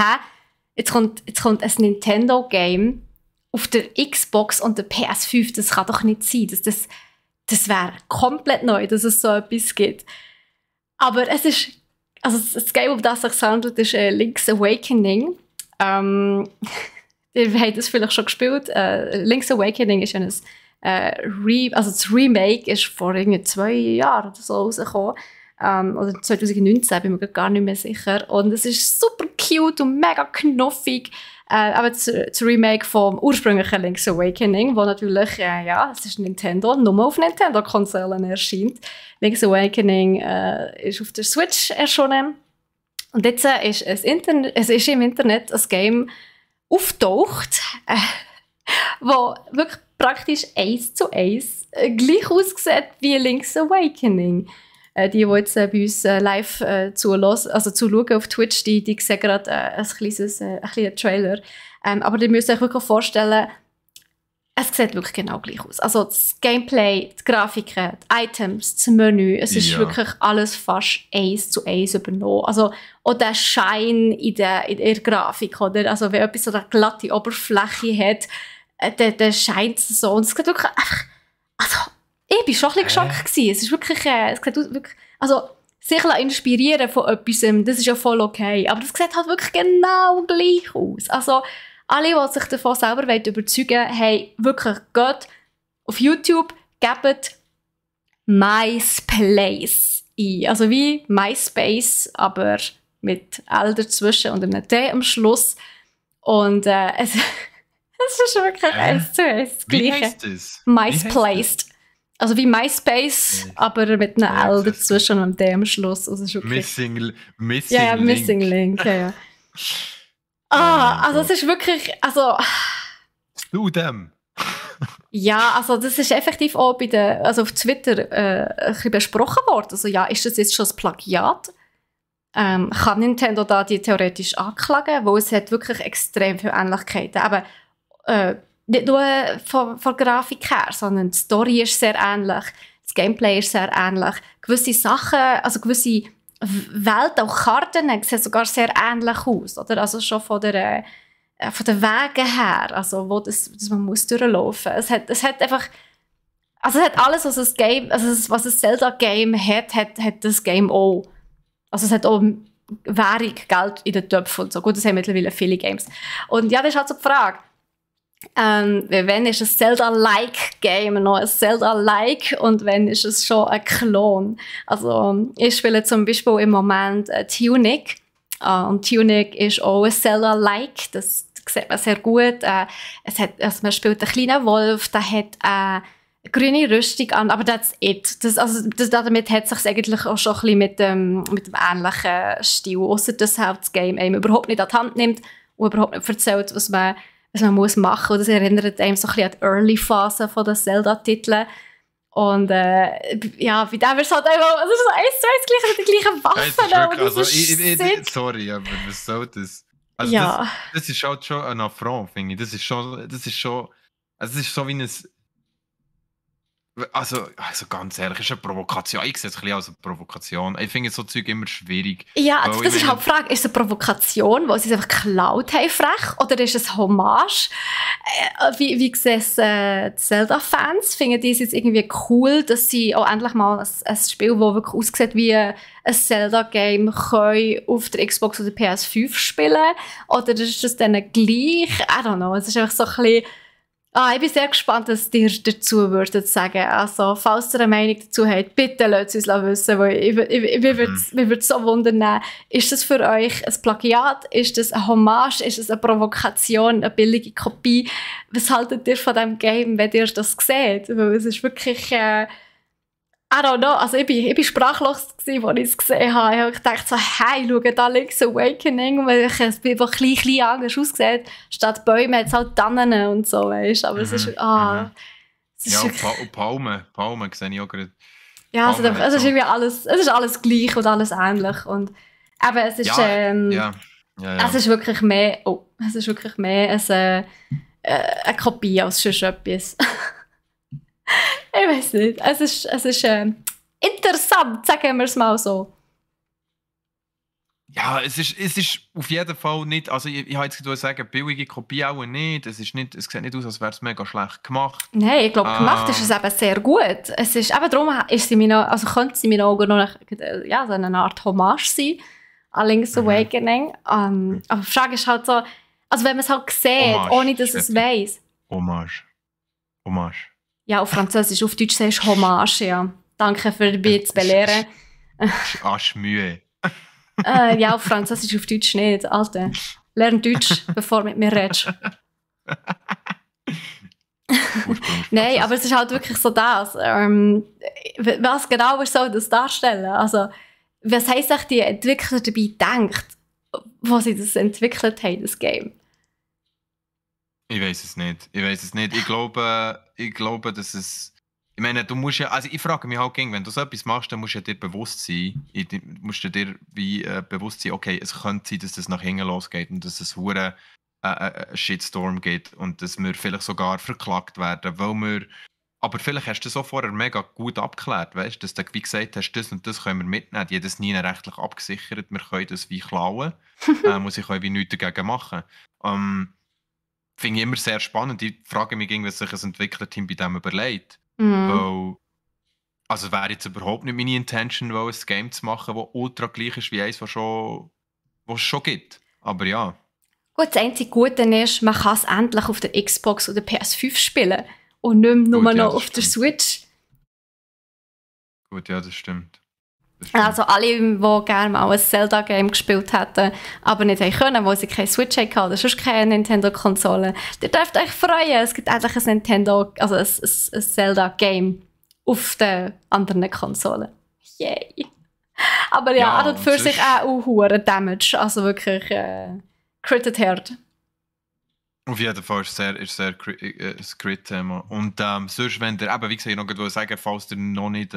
jetzt kommt ein Nintendo-Game auf der Xbox und der PS5, das kann doch nicht sein. Das wäre komplett neu, dass es so etwas gibt. Aber es ist, also das Game, um das es sich handelt, ist Link's Awakening. Ihr habt es vielleicht schon gespielt. Link's Awakening ist ein also das Remake ist vor 2 Jahren oder so rausgekommen. Oder 2019, bin mir gar nicht mehr sicher. Und es ist super cute und mega knuffig. Aber das Remake vom ursprünglichen Link's Awakening, wo natürlich, es ist Nintendo, nur auf Nintendo-Konsolen erscheint. Link's Awakening ist auf der Switch erschienen. Und jetzt ist im Internet ein Game auftaucht, wo wirklich praktisch 1:1 gleich aussieht wie Link's Awakening. Die jetzt bei uns live zuschauen auf Twitch, die sehen gerade ein kleiner Trailer. Aber ihr müsst euch wirklich vorstellen, es sieht wirklich genau gleich aus. Also das Gameplay, die Grafiken, die Items, das Menü, es ist wirklich alles fast 1:1 übernommen. Also auch der Schein in der Grafik, oder? Also wenn etwas so eine glatte Oberfläche hat, dann scheint es so. Und es sieht wirklich einfach, also ich war schon ein bisschen geschockt gewesen. Es ist wirklich, es sieht wirklich, also sich inspirieren von etwas, das ist ja voll okay. Aber das sieht halt wirklich genau gleich aus. Also alle, die sich davon selber überzeugen wollen, hey, wirklich, geht auf YouTube, gebt MySpace ein. Also wie MySpace, aber mit L dazwischen und einem T am Schluss. Und es ist wirklich 1:1 das Gleiche. Wie heisst das? MySpace. Also wie MySpace, aber mit einer L dazwischen und einem D am Schluss. Also ist Missing Link. Missing Link, ja. Also es ist wirklich, also... Du dem? Ja, also das ist effektiv auch auf Twitter ein bisschen besprochen worden. Also ja, ist das jetzt schon ein Plagiat? Kann Nintendo da die theoretisch anklagen? Weil es hat wirklich extrem viele Ähnlichkeiten. Aber nicht nur von Grafik her, sondern die Story ist sehr ähnlich, das Gameplay ist sehr ähnlich. Gewisse Sachen, also gewisse Welten, auch Karten, sehen sogar sehr ähnlich aus. Oder? Also schon von den Wegen her, also wo das man muss durchlaufen. Es hat einfach, also es hat alles, was ein Game, also was ein Zelda-Game hat das Game auch. Also es hat auch Währung, Geld in den Töpfen und so. Gut, das haben mittlerweile viele Games. Und ja, das ist halt so die Frage. Wenn ist ein Zelda-like Game noch ein Zelda-like und wenn ist es schon ein Klon? Also ich spiele zum Beispiel im Moment Tunic und Tunic ist auch ein Zelda-like, das sieht man sehr gut. Man spielt einen kleinen Wolf, der hat eine grüne Rüstung an, aber that's it. Damit hat es sich eigentlich auch schon ein bisschen mit dem ähnlichen Stil, ausser dass halt das Game einem überhaupt nicht an die Hand nimmt und überhaupt nicht erzählt, was man muss machen. Und das erinnert einem so ein bisschen an die Early-Phase der Zelda-Titel. Und ja, bei dem ist es halt einfach, es ist so 1:1 gleich mit den gleichen Waffen. Sorry, aber was soll das? Also ja. Das ist halt schon ein Affront, finde ich. Das ist so wie ein... Also ganz ehrlich, es ist eine Provokation. Ich sehe es ein bisschen als eine Provokation. Ich finde so Zeug immer schwierig. Ja, das ist halt die Frage, ist es eine Provokation, weil sie es einfach geklaut haben, frech, oder ist es Hommage? Wie sehen es die Zelda-Fans? Finden die es jetzt irgendwie cool, dass sie auch endlich mal ein Spiel, das wirklich aussieht wie ein Zelda-Game, auf der Xbox oder der PS5 spielen? Oder ist das dann gleich? I don't know, es ist einfach so ein bisschen... ich bin sehr gespannt, was ihr dazu würdet sagen. Also, falls ihr eine Meinung dazu habt, bitte lasst es uns wissen, weil ich würde es so wundern. Ist das für euch ein Plagiat? Ist das eine Hommage? Ist das eine Provokation, eine billige Kopie? Was haltet ihr von diesem Game, wenn ihr das seht? Weil es ist wirklich... I don't know, also ich bin sprachlos gewesen, als ich es gesehen habe. Ich dachte so, hey, schau da Link's Awakening, weil es ein bisschen anders aussieht. Statt Bäume hat es halt Tannen und so, weißt. Aber es ist, es ist wirklich... Palmen sehe ich auch gerade. Ja, es ist irgendwie alles, es ist alles gleich und alles ähnlich. Und eben, es ist, es ist wirklich mehr, eine Kopie als sonst etwas. Ich weiß nicht. Es ist interessant, sagen wir es mal so. Ja, es ist auf jeden Fall nicht, also ich habe jetzt gerade sagen, billige Kopie auch nicht. Es sieht nicht aus, als wäre es mega schlecht gemacht. Nein, ich glaube, gemacht ist es Ähm, eben sehr gut. Es ist, eben darum ist sie mir noch, also könnte sie mir auch noch ja, so eine Art Hommage sein an Link's mhm. Awakening. Aber die Frage ist halt so, also wenn man es halt sieht, Hommage, ohne dass es Steffi. weiss. Hommage. Hommage. Ja, auf Französisch, auf Deutsch sagst du Hommage, ja. Danke für mich zu belehren. Mühe. Ja, auf Französisch, auf Deutsch nicht, Alter. Lern Deutsch, bevor du mit mir redest. Nein, aber es ist halt wirklich so das. Was genau soll das darstellen? Also, was haben sich die Entwickler dabei gedacht, wo sie das entwickelt haben, das Game? Ich weiß es nicht. Ich glaube, dass es. Ich meine, du musst ja. Also, ich frage mich halt, wenn du so etwas machst, dann musst du dir bewusst sein. Musst du dir wie bewusst sein, okay, es könnte sein, dass das nach hinten losgeht und dass es hure Shitstorm gibt und dass wir vielleicht sogar verklagt werden, weil wir. Aber vielleicht hast du das auch vorher mega gut abgeklärt, weißt du, dass du wie gesagt hast, das und das können wir mitnehmen. Die haben das nie rechtlich abgesichert, wir können das wie klauen. Muss ich wie nichts dagegen machen. Finde ich immer sehr spannend. Ich frage mich, was sich ein Entwicklerteam bei dem überlegt. Mhm. Weil, also wäre jetzt überhaupt nicht meine Intention, ein Game zu machen, das ultra gleich ist wie eins, was es schon gibt. Aber ja. Gut, das einzige Gute ist, man kann es endlich auf der Xbox oder PS5 spielen und nicht mehr nur Gut, ja, noch das auf der stimmt. Switch. Gut, ja, das stimmt. Das stimmt. Also alle, die gerne mal ein Zelda-Game gespielt hätten, aber nicht haben können, weil sie keine Switch hatten oder sonst keine Nintendo-Konsole, ihr dürft euch freuen, es gibt endlich ein Nintendo, also ein Zelda-Game auf den anderen Konsolen. Yay! Aber ja, Ja, hat für und sich auch hohen Damage, also wirklich critted hard. auf jeden Fall ist es sehr ein Crit-Thema. Und sonst, wenn ihr, eben, wie gesagt, noch gerade sagen, falls ihr noch nicht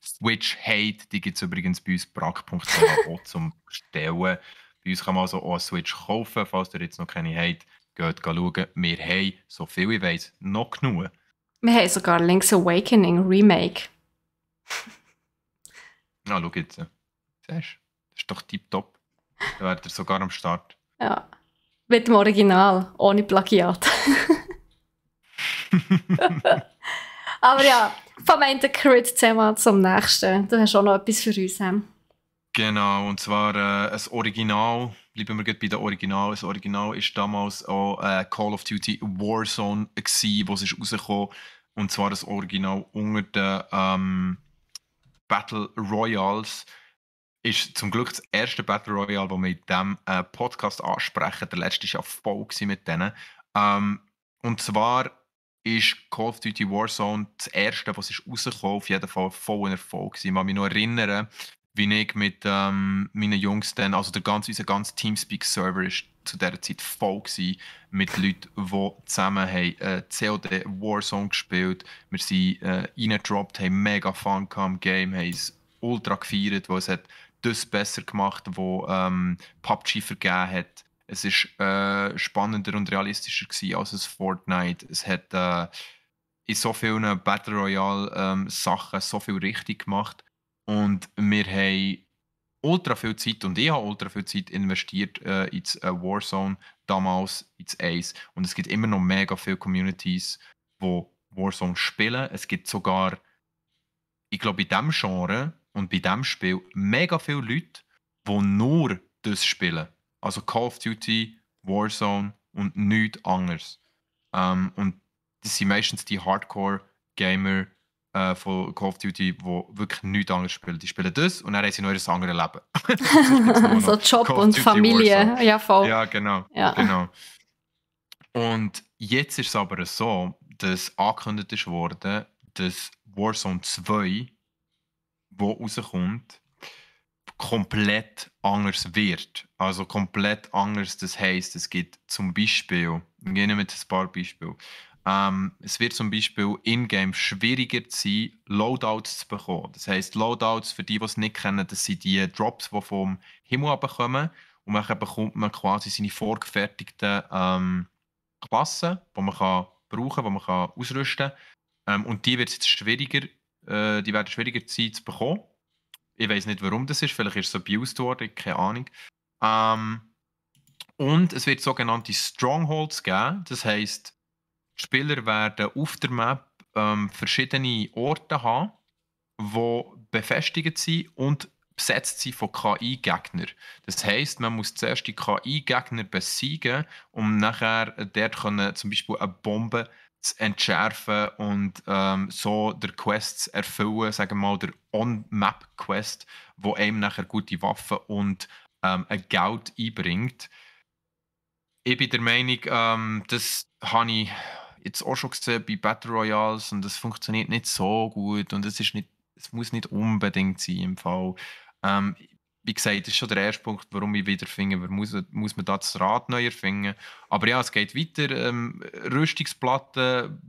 Switch habt, die gibt es übrigens bei uns brack.ch auch zum Bestellen. Bei uns kann man also auch eine Switch kaufen, falls ihr jetzt noch keine habt. Geht schauen. Wir haben, so viel ich weiss, noch genug. Wir haben sogar Link's Awakening Remake. Na, schau jetzt. Siehst du? Das ist doch tipptopp. Da werdet ihr sogar am Start. Ja. Mit dem Original, ohne Plagiat. Aber ja, vom einen Crit-Thema zum nächsten. Du hast auch noch etwas für uns. Genau, und zwar ein Original, bleiben wir gerade bei den Original. Das Original war damals auch Call of Duty Warzone, wo es rausgekommen ist. Und zwar das Original unter den Battle Royals. Ist zum Glück das erste Battle Royale, das wir in diesem Podcast ansprechen. Der letzte war ja voll mit denen. Und zwar ist Call of Duty Warzone das erste, was rausgekommen ist, auf jeden Fall voll ein Erfolg. Ich kann mich noch erinnern, wie ich mit meinen Jungs dann, also unser ganzer Teamspeak-Server ist zu dieser Zeit voll gewesen, mit Leuten, die zusammen haben, COD Warzone gespielt. Wir sind reingedroppt, haben mega Fun am Game, haben es ultra gefeiert, weil es hat das besser gemacht, wo PUBG vergeben hat. Es war spannender und realistischer gewesen als es Fortnite. Es hat in so vielen Battle Royale Sachen so viel richtig gemacht. Und wir haben ultra viel Zeit und ich habe ultra viel Zeit investiert ins Warzone, damals ins Ace. Und es gibt immer noch mega viele Communities, die Warzone spielen. Es gibt sogar, ich glaube, in diesem Genre und bei diesem Spiel mega viele Leute, die nur das spielen. Also Call of Duty, Warzone und nichts anderes. Und das sind meistens die Hardcore-Gamer von Call of Duty, die wirklich nichts anderes spielen. Die spielen das und dann haben sie noch ein anderes Leben. So Job und Familie, Warzone. ja voll. Ja, genau. Ja. Genau. Und jetzt ist es aber so, dass angekündigt wurde, dass Warzone 2, wo rauskommt, komplett anders wird. Also komplett anders, das heisst, es gibt zum Beispiel, wir gehen mit ein paar Beispielen. Es wird zum Beispiel in-game schwieriger sein, Loadouts zu bekommen. Das heisst, Loadouts, für die es nicht kennen, das sind die Drops, die vom Himmel abkommen. Und dann bekommt man quasi seine vorgefertigten Klassen, die man brauchen kann, die man ausrüsten kann. Und die wird jetzt schwieriger, die werden schwieriger sein zu bekommen. Ich weiß nicht, warum das ist. Vielleicht ist es abused worden, keine Ahnung. Und es wird sogenannte Strongholds geben. Das heisst, die Spieler werden auf der Map verschiedene Orte haben, die befestigt sind und besetzt sind von KI-Gegnern. Das heisst, man muss zuerst die KI-Gegner besiegen, um nachher dort können, zum Beispiel eine Bombe zu entschärfen und so der Quest zu erfüllen, sagen wir mal, der On-Map-Quest, wo einem nachher gute Waffen und ein Geld einbringt. Ich bin der Meinung, das habe ich jetzt auch schon gesehen bei Battle Royales und das funktioniert nicht so gut und es muss nicht unbedingt sein im Fall. Wie gesagt, das ist schon der erste Punkt, warum ich wieder finde, muss man da das Rad neu erfinden. Aber ja, es geht weiter. Rüstungsplatten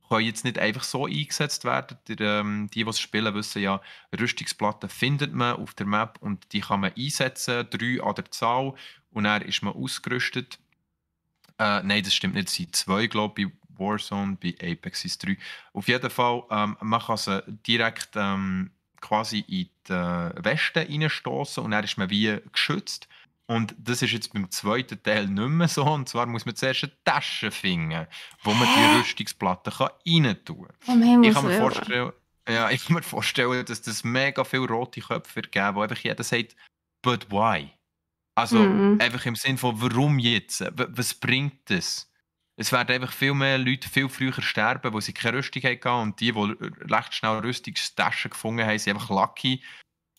können jetzt nicht einfach so eingesetzt werden. Die es spielen, wissen ja, Rüstungsplatten findet man auf der Map und die kann man einsetzen, 3 an der Zahl, und dann ist man ausgerüstet. Nein, das stimmt nicht, es sind 2, glaube ich, bei Warzone, bei Apex sind es 3. Auf jeden Fall, man kann sie direkt quasi in die Weste reinstoßen und dann ist man wie geschützt. Und das ist jetzt beim zweiten Teil nicht mehr so. Und zwar muss man zuerst eine Tasche finden, wo man die Rüstungsplatte rein tun kann. Ich kann mir vorstellen, dass das mega viele rote Köpfe wird geben, wo einfach jeder sagt, but why? Also einfach im Sinn von, warum jetzt? Was bringt das? Es werden einfach viel mehr Leute viel früher sterben, weil sie keine Rüstung hatten und die recht schnell Rüstungstaschen gefunden haben, sind einfach lucky.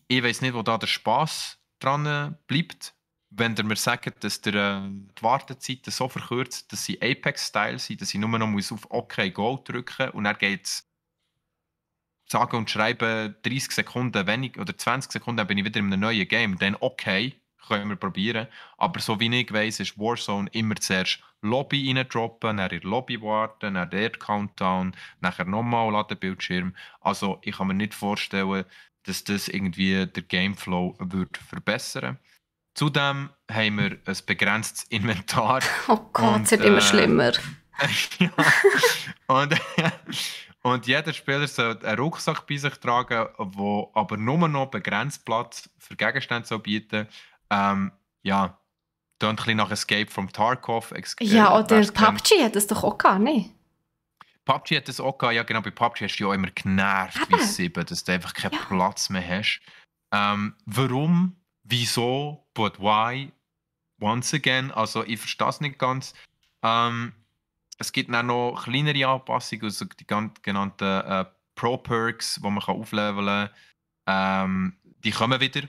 Ich weiss nicht, wo da der Spass dran bleibt. Wenn ihr mir sagt, dass die Wartezeiten so verkürzt, dass sie Apex-Style sind, dass ich nur noch auf OK Go drücken und dann geht es sagen und schreiben 30 Sekunden weniger oder 20 Sekunden, dann bin ich wieder in einem neuen Game. Dann okay, können wir probieren. Aber so wie ich weiss, ist Warzone immer zuerst Lobby reindroppen, dann in der Lobby warten, dann der Countdown, nachher nochmal Ladebildschirm. Also ich kann mir nicht vorstellen, dass das irgendwie den Gameflow wird verbessern. Zudem haben wir ein begrenztes Inventar. Oh Gott, es wird immer schlimmer. Ja. Und jeder Spieler sollte einen Rucksack bei sich tragen, der aber nur noch begrenzt Platz für Gegenstände bieten soll. Ja, klingt ein bisschen nach Escape from Tarkov. Ja, oder PUBG hat das doch auch gar nicht. PUBG hat das auch gehabt. Ja, genau, bei PUBG hast du ja auch immer genervt wie 7, dass du einfach keinen Platz mehr hast. Warum? Wieso? But why? Once again, also ich verstehe es nicht ganz. Es gibt dann noch kleinere Anpassungen, also die genannten Pro-Perks, die man aufleveln kann. Die kommen wieder.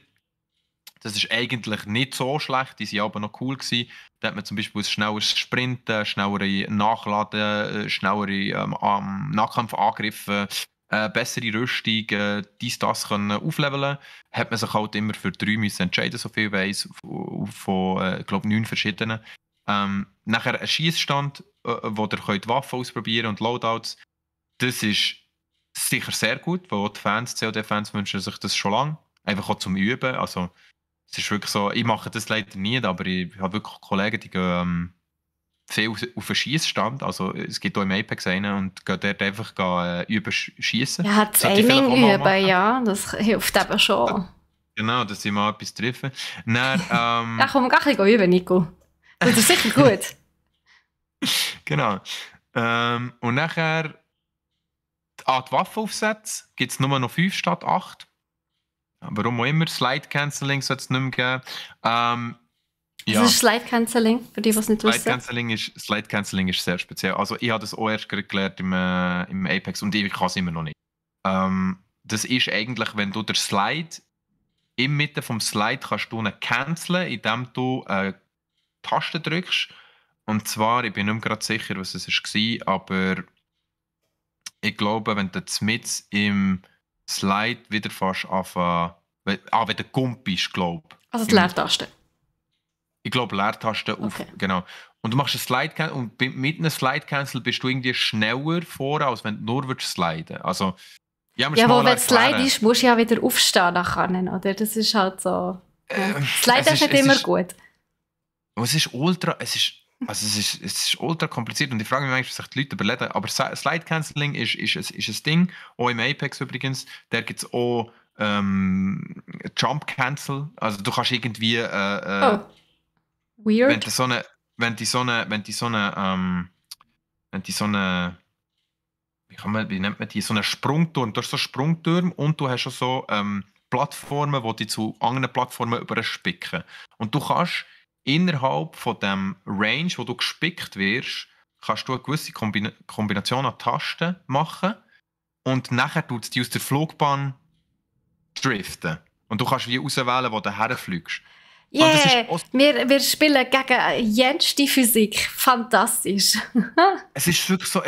Das ist eigentlich nicht so schlecht, die waren aber noch cool gewesen. Da hat man zum Beispiel ein schnelleres Sprinten, schnellere Nachladen, schnellere Nahkampfangriffe, bessere Rüstung, das können aufleveln. Hat man sich halt immer für 3 müssen entscheiden, so viel weiss, von glaube 9 verschiedenen. Nachher ein Schiessstand, wo ihr könnt Waffen ausprobieren und Loadouts. Das ist sicher sehr gut, weil die COD-Fans wünschen sich das schon lange. Einfach auch zum Üben. Also, es ist wirklich so, ich mache das leider nie, aber ich habe wirklich Kollegen, die gehen viel auf einen Schiessstand. Also es gibt auch im Apex einen und gehen dort einfach üben schiessen. Ja, das Aiming üben, ja, das hilft eben schon. Genau, dass sie mal etwas treffen. Dann, ja, komm, geh ein bisschen üben, Nico. Das ist sicher gut. Genau. Und nachher die Waffenaufsätze gibt es nur noch 5 statt 8. Warum auch immer. Slide-Canceling sollte es nicht mehr geben. Ja. Was ist Slide-Canceling, für die, die es nicht wissen? Slide-Canceling ist sehr speziell. Also ich habe das auch erst gelernt im Apex und ich kann es immer noch nicht. Das ist eigentlich, wenn du den Slide in Mitte vom Slide kannst du ihn canceln, indem du eine Taste drückst. Und zwar, ich bin nicht mehr gerade sicher, was es war, aber ich glaube, wenn du mit im Slide wieder fast anfangen, wenn du Gump bist, glaube ich. Also die Leertaste? Ich glaube, Leertaste auf, okay. Genau. Und du machst einen Slide-Cancel und mit einem Slide-Cancel bist du irgendwie schneller vor, als wenn du nur sliden. Also, ja, wo wenn du slidest, musst du ja wieder aufstehen nachher, oder? Das ist halt so... Sliden ist nicht immer gut. Es ist ultra kompliziert und ich frage mich manchmal, was sich die Leute überlegen. Aber Slide-Canceling ist ein Ding, auch im Apex übrigens. Da gibt es auch Jump Cancel. Also du kannst irgendwie Oh, wenn weird. du so eine wenn die so eine wenn die so eine wenn die so eine wie nennt man die? So einen Sprungturm. Du hast so Sprungturm und du hast auch so Plattformen, die dich zu anderen Plattformen überspicken. Und du kannst innerhalb von dem Range, wo du gespickt wirst, kannst du eine gewisse Kombination an Tasten machen und nachher tut es dich aus der Flugbahn driften. Und du kannst wie auswählen, wo du herfliegst. Und das ist Yeah, auch wir spielen gegen jenste Physik. Fantastisch. es ist wirklich so,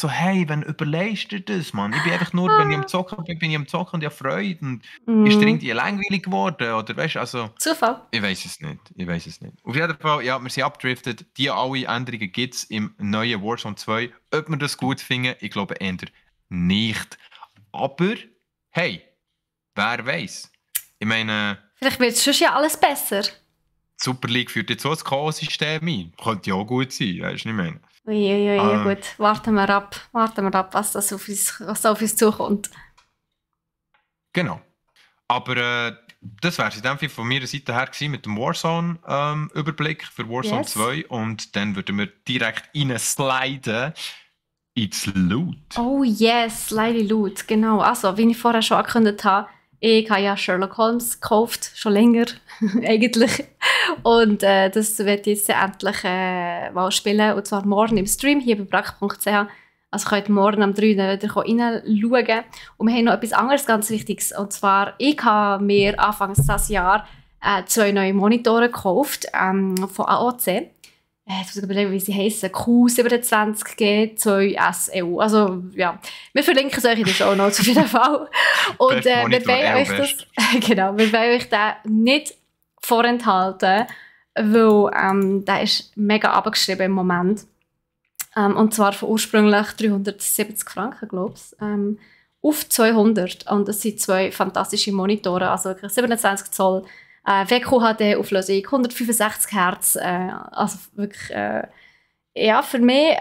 hey, wenn überlegst du dir das, Mann? Ich bin einfach nur, wenn ich am Zocken bin ich am Zocken und ich habe Freude. Und ist dir Mm, irgendwie langweilig geworden? Oder weißt du, also, Zufall. ich weiß es nicht. Ich weiß es nicht. Auf jeden Fall, ja, wir sind abgedriftet. Die alle Änderungen gibt es im neuen Warzone 2. Ob wir das gut finden, ich glaube eher nicht. Aber, hey, wer weiß? Ich meine, Vielleicht wird es schon ja alles besser. die Super League führt jetzt so ein K.O.-System ein. Könnte ja auch gut sein, weißt du, ich meine. Uiuiui, ja Äh, gut. Warten wir ab, was da auf uns zukommt. genau. Aber das wäre es in dem Fall von meiner Seite her gewesen mit dem Warzone-Überblick für Warzone Yes. 2. Und dann würden wir direkt sliden ins Loot. Oh yes, Lady Loot, genau. Also, wie ich vorher schon angekündigt habe, ich habe ja Sherlock Holmes gekauft, schon länger eigentlich. Und das werde ich jetzt endlich mal spielen, und zwar morgen im Stream hier bei brack.ch. Also könnt ihr morgen am 3. wieder reinschauen. Und wir haben noch etwas anderes ganz Wichtiges. Und zwar, ich habe mir Anfang dieses Jahr 2 neue Monitore gekauft von AOC. Jetzt muss ich überlegen, wie sie heißen. Q27G2SEU. Also, ja. Wir verlinken es euch in den Shownotes auf jeden Fall. Und Best Monitor, wir wollen euch best. das, genau, wir wollen euch den nicht vorenthalten, weil der ist mega abgeschrieben im Moment. Und zwar von ursprünglich 370 Franken, glaube ich, auf 200. Und das sind 2 fantastische Monitore, also wirklich 27 Zoll, WQHD Auflösung, 165 Hertz, also wirklich, ja, für mich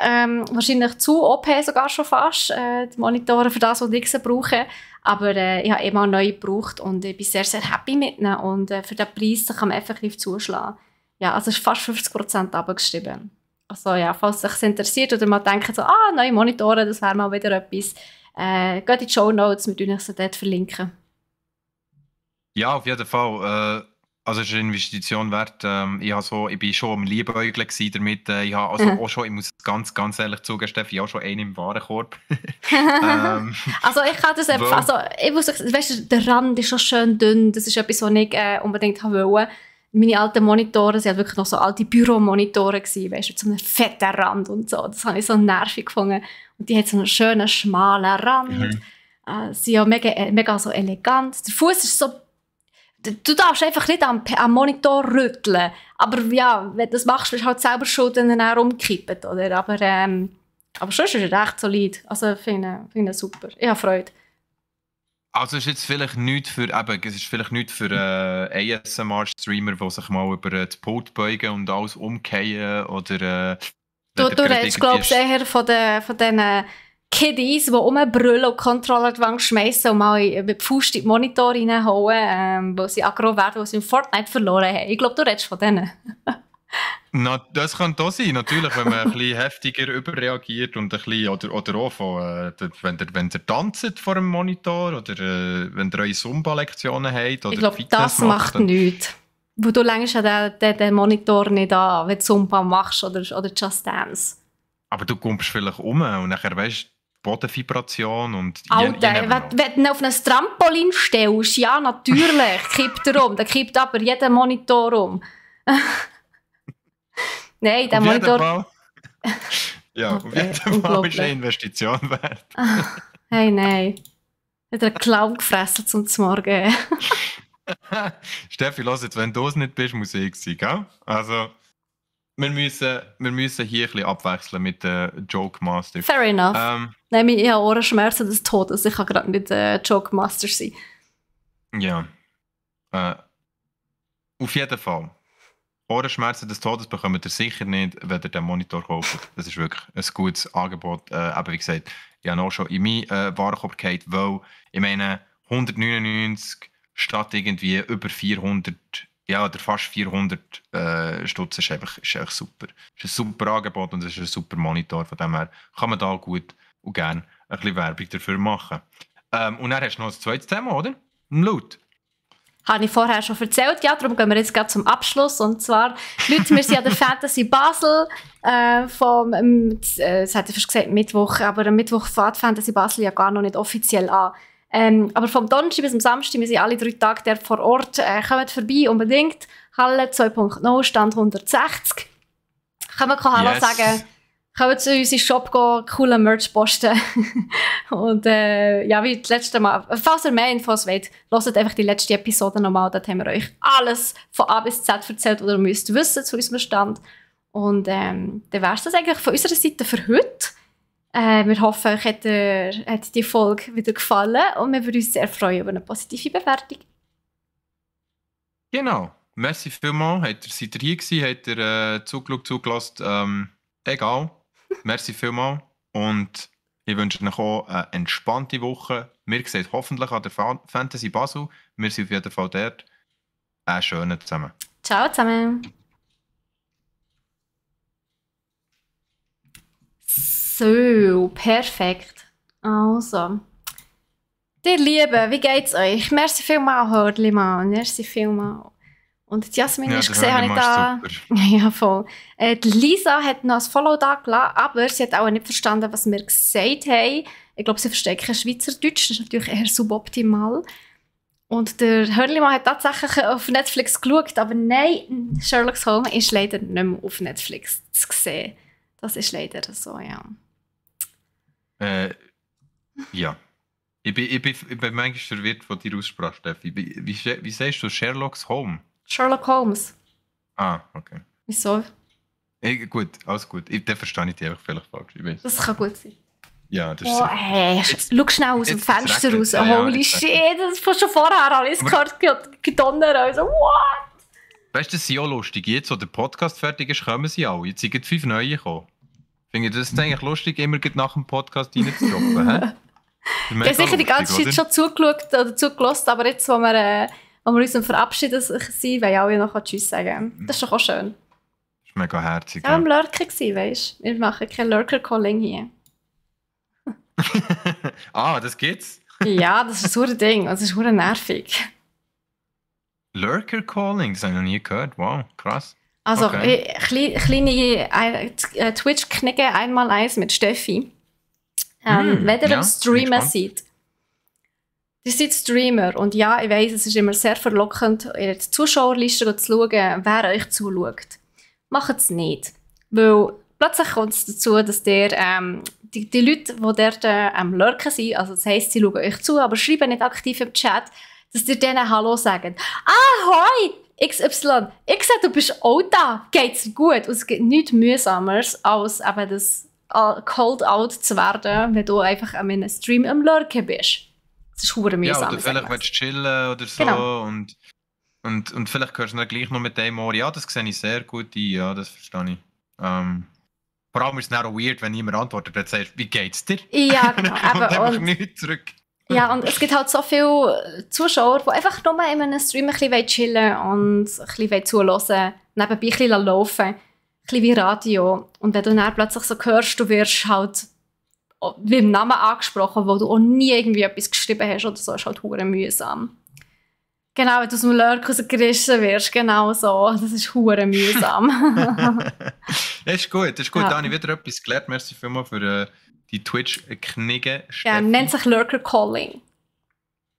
wahrscheinlich zu OP sogar schon fast, die Monitore für das, was ich sie brauche. Aber ich habe eben auch neue gebraucht und ich bin sehr, sehr happy mit ihnen. Und für den Preis kann man effektiv zuschlagen. Ja, also es ist fast 50% abgeschrieben. Also ja, falls es euch interessiert oder mal denkt, so, neue Monitore, das wäre mal wieder etwas, geht in die Shownotes, wir verlinken sie dort verlinken. Ja, auf jeden Fall. Also es ist eine Investition wert. Ich bin schon am Liebäugeln gewesen damit. Ich habe also auch schon, ich muss ganz, ganz ehrlich zugeben, Steffi, auch schon einen im Warenkorb. Also ich kann das einfach, also ich muss sagen, weißt du, der Rand ist schon schön dünn, das ist etwas, was ich unbedingt wollte. Meine alten Monitore, sie waren wirklich noch so alte Büromonitore gewesen, weißt du, mit so einem fetten Rand und so. Das habe ich so nervig gefunden. Und die hat so einen schönen, schmalen Rand. Sie sind ja mega so elegant. Der Fuß ist so. Du darfst einfach nicht am Monitor rütteln. Aber ja, wenn du das machst, bist du halt selber schon dann umgekippt, oder? Aber sonst ist er recht solid. Also ich finde ihn super. Ich habe Freude. Also es ist jetzt vielleicht nichts für ASMR-Streamer, die sich mal über das Pult beugen und alles umkehren oder Du redest, glaube ich, eher von diesen Kiddies, die rumbrüllen und Controller an die Wand schmeißen und mal mit die Faust in die Monitor reinhauen, weil sie aggro werden, weil sie in Fortnite verloren haben. Ich glaube, du redest von denen. Das kann da sein, natürlich, wenn man ein bisschen heftiger überreagiert und ein bisschen, oder auch von, wenn ihr tanzt vor dem Monitor oder wenn ihr eure Zumba-Lektionen habt oder Ich glaube, Fitness das macht nichts. Weil du längst ja den Monitor nicht an, wenn du Zumba machst oder Just Dance. Aber du kommst vielleicht um und nachher weißt du, Bodenvibration und Alter, wenn du auf ein Trampolin stellst, ja, natürlich, kippt er um. Dann kippt aber jeder Monitor um. Nein, der Monitor. Ja, auf jeden Fall ist eine Investition wert. Hey, nein. Hat einen Clown gefressen zum Morgen. Steffi, lass jetzt, wenn du es nicht bist, muss ich sein, gell? Also, wir müssen hier ein bisschen abwechseln mit Joke Master. Fair enough. Nein, ich habe Ohrenschmerzen des Todes. Ich kann gerade nicht Joke Master sein. Ja. Auf jeden Fall. Ohrenschmerzen des Todes bekommt ihr sicher nicht, wenn ihr den Monitor kauft. Das ist wirklich ein gutes Angebot. Aber wie gesagt, ich habe auch schon in meinen Warenkorb gehabt, weil ich meine, 199 statt irgendwie über 400, ja, oder fast 400 Stutz ist einfach super. Es ist ein super Angebot und es ist ein super Monitor. Von dem her kann man da gut und gerne ein bisschen Werbung dafür machen. Und dann hast du noch ein zweites Thema, oder? Ein Loot. Habe ich vorher schon erzählt. Ja, darum gehen wir jetzt gerade zum Abschluss. Und zwar, Leute, wir sind an der Fantasy Basel. Das hätte ich fast gesagt Mittwoch, aber am Mittwoch fährt Fantasy Basel ja gar noch nicht offiziell an. Aber vom Donnerstag bis zum Samstag, wir sind alle 3 Tage dort vor Ort. Kommt vorbei, unbedingt. Halle 2.0, Stand 160. Können wir Hallo sagen. Kommen zu uns in den Shop gehen, coolen Merch posten. Und ja, wie das letzte Mal. Falls ihr mehr Infos wollt, hört einfach die letzte Episode nochmal. Dort haben wir euch alles von A bis Z erzählt, was ihr müsst wissen zu unserem Stand. Und dann wäre es das eigentlich von unserer Seite für heute. Wir hoffen, euch hat die Folge wieder gefallen und wir würden uns sehr freuen über eine positive Bewertung. Genau. Merci vielmals. Seid ihr hier gewesen? Habt ihr zugelassen? Egal. Merci vielmals. Und ich wünsche euch auch eine entspannte Woche. Wir sehen hoffentlich an der Fantasy Basel. Wir sind auf jeden Fall dort. Einen schönen zusammen. Ciao zusammen. So, perfekt. Also. Ihr Lieben, wie geht's euch? Merci vielmals, Hörli-Mann. Merci vielmals. Und die Jasmin ist gesehen, habe ich da. Ja, voll. Die Lisa hat noch ein Follow da gelassen, aber sie hat auch nicht verstanden, was wir gesagt haben. Ich glaube, sie versteht kein Schweizerdeutsch. Das ist natürlich eher suboptimal. Und der Hörli-Mann hat tatsächlich auf Netflix geschaut, aber nein, Sherlock Holmes ist leider nicht mehr auf Netflix zu sehen. Das ist leider so, ja. Ja. Ich bin manchmal verwirrt von deiner Aussprache, Steffi. Wie sagst du Sherlock Holmes? Sherlock Holmes. Ah, okay. Wieso? Gut, alles gut. Dann verstehe ich dich einfach vielleicht falsch. Ich weiß. Das kann gut sein. Ja, das ist so. Hey, schau schnell aus dem Fenster raus. Holy shit, das ist schon vorher alles gehört, gedonnert. Also, what? Weißt du, das ist ja lustig. Jetzt, wo der Podcast fertig ist, kommen sie alle. Jetzt sind 5 neue gekommen. Finde ich das eigentlich lustig, immer nach dem Podcast reinzudroppen. Ich habe sicher die ganze Zeit schon zugeschaut oder zugelassen, aber jetzt, wo wir uns verabschieden sind, wollen alle noch Tschüss sagen. Das ist doch auch schön. Das ist mega herzig. Ich war am Lurker, weißt du? Wir machen kein Lurker-Calling hier. Ah, das geht's? Ja, das ist so ein Ding. Das ist so nervig. Lurker-Calling? Das habe ich noch nie gehört. Wow, krass. Also, okay. Kleine Twitch-Knicke, 1x1 mit Steffi. Wenn ihr am Streamer seid. Ihr seid Streamer und ja, ich weiss, es ist immer sehr verlockend, in die Zuschauerliste zu schauen, wer euch zuschaut. Macht es nicht. Weil plötzlich kommt es dazu, dass die Leute, die dort am Lurken sind, also das heisst, sie schauen euch zu, aber schreiben nicht aktiv im Chat, dass ihr denen Hallo sagt. Ah, hoi! XY, ich sehe, du bist auch da. Geht's dir gut? Und es gibt nichts Mühsameres, als eben das called out zu werden, wenn du einfach an einem Stream am Lurken bist. Das ist verdammt mühsam. Ja, oder vielleicht willst du chillen oder so. Genau. Und vielleicht hörst du dann gleich noch mit dem Ohr. Ja, das sehe ich sehr gut ein. Ja, das verstehe ich. Vor allem ist es dann auch weird, wenn jemand antwortet, dann sagst du, wie geht's dir? Ja, genau. Und einfach nichts zurück. Ja, und es gibt halt so viele Zuschauer, die einfach nur in einem Stream ein bisschen chillen und ein bisschen zuhören, nebenbei ein bisschen laufen, ein bisschen wie Radio. Und wenn du dann plötzlich so hörst, du wirst halt wie im Namen angesprochen, wo du auch nie irgendwie etwas geschrieben hast oder so, ist halt verdammt mühsam. Genau, wenn du aus dem Lurk rausgerissen wirst, genau so. Das ist verdammt mühsam. Das ist gut, das ist gut. Ja. Da habe ich wieder etwas gelernt. Merci vielmals für die Twitch-Knigge. Ja, nennt sich Lurker Calling.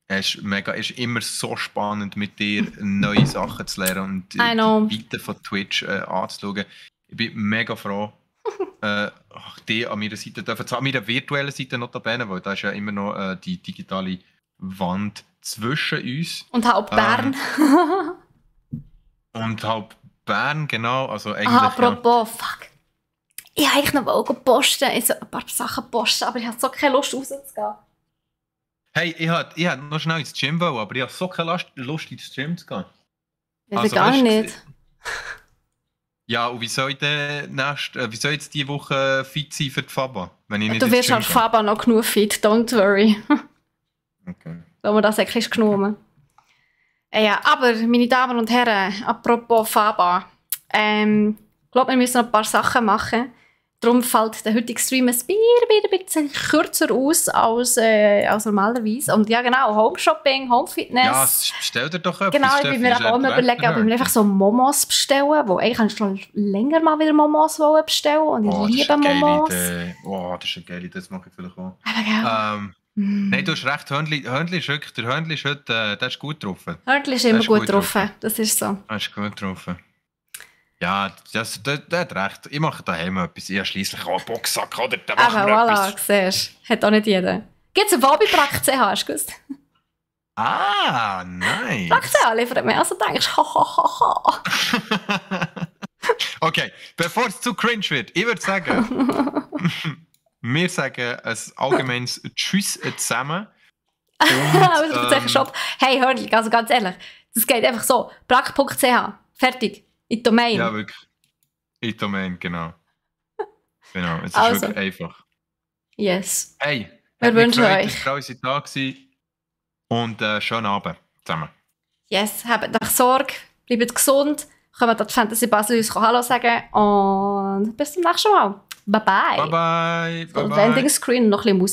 Es ist immer so spannend, mit dir neue Sachen zu lernen und die Weite von Twitch anzuschauen. Ich bin mega froh, die an meiner Seite dürfen. An meiner virtuellen Seite notabene, weil da ist ja immer noch die digitale Wand zwischen uns. Und halb Bern. Und halb Bern, genau. Also eigentlich, apropos, fuck. Ich wollte eigentlich noch posten, also ein paar Sachen posten, aber ich habe so keine Lust rauszugehen. Hey, ich hatte noch schnell ins Gym wollen, aber ich habe so keine Lust ins Gym zu gehen. Also, gar nicht. Ja, und wie soll ich jetzt diese Woche fit sein für die Faba? Wenn ich nicht du wirst halt Faba noch genug fit, don't worry. Okay. weil man das eigentlich genommen. Ja, aber, meine Damen und Herren, apropos Faba, ich glaube, wir müssen noch ein paar Sachen machen. Darum fällt der heutige Stream ein bisschen kürzer aus als normalerweise. Und ja, genau, Home-Shopping, Home-Fitness. Ja, bestell dir doch etwas. Genau, ich bin mir auch immer überlegen, ob ich mir einfach so Momos bestellen, wo eigentlich kann ich schon länger mal wieder Momos bestellen und ich liebe Momos. Das ist eine geile Idee, das mache ich vielleicht auch. Aber Nein, du hast recht, Hörnli ist wirklich, der Hörnli ist heute, der ist gut getroffen. Hörnli ist immer gut getroffen, das ist so. Er ist gut getroffen. Ja, der hat recht. Ich mache daheim etwas. Ich habe schliesslich auch einen Boxsack, oder? Da machen wir voilà, etwas. siehst du. Hat auch nicht jeder. Gibt es einen Fabi-Prack.ch, hast du gewusst? Ah, nice. Prack.ch liefert mehr, als du denkst. Okay, bevor es zu cringe wird, ich würde sagen, wir sagen ein allgemeines Tschüss zusammen. Shop. Hey, Hörnli, also ganz ehrlich, das geht einfach so. Prack.ch, fertig. In die Domain. Ja, wirklich. In die Domain, genau. Genau, es ist Also. wirklich einfach. Yes. Hey, wir wünschen euch. Es war unser Tag und schönen Abend zusammen. Yes, habt euch Sorge, bleibt gesund, kommt an die Fantasy Basel uns Hallo sagen und bis zum nächsten Mal. Bye bye. Bye bye. Landing Screen und noch ein bisschen Musik.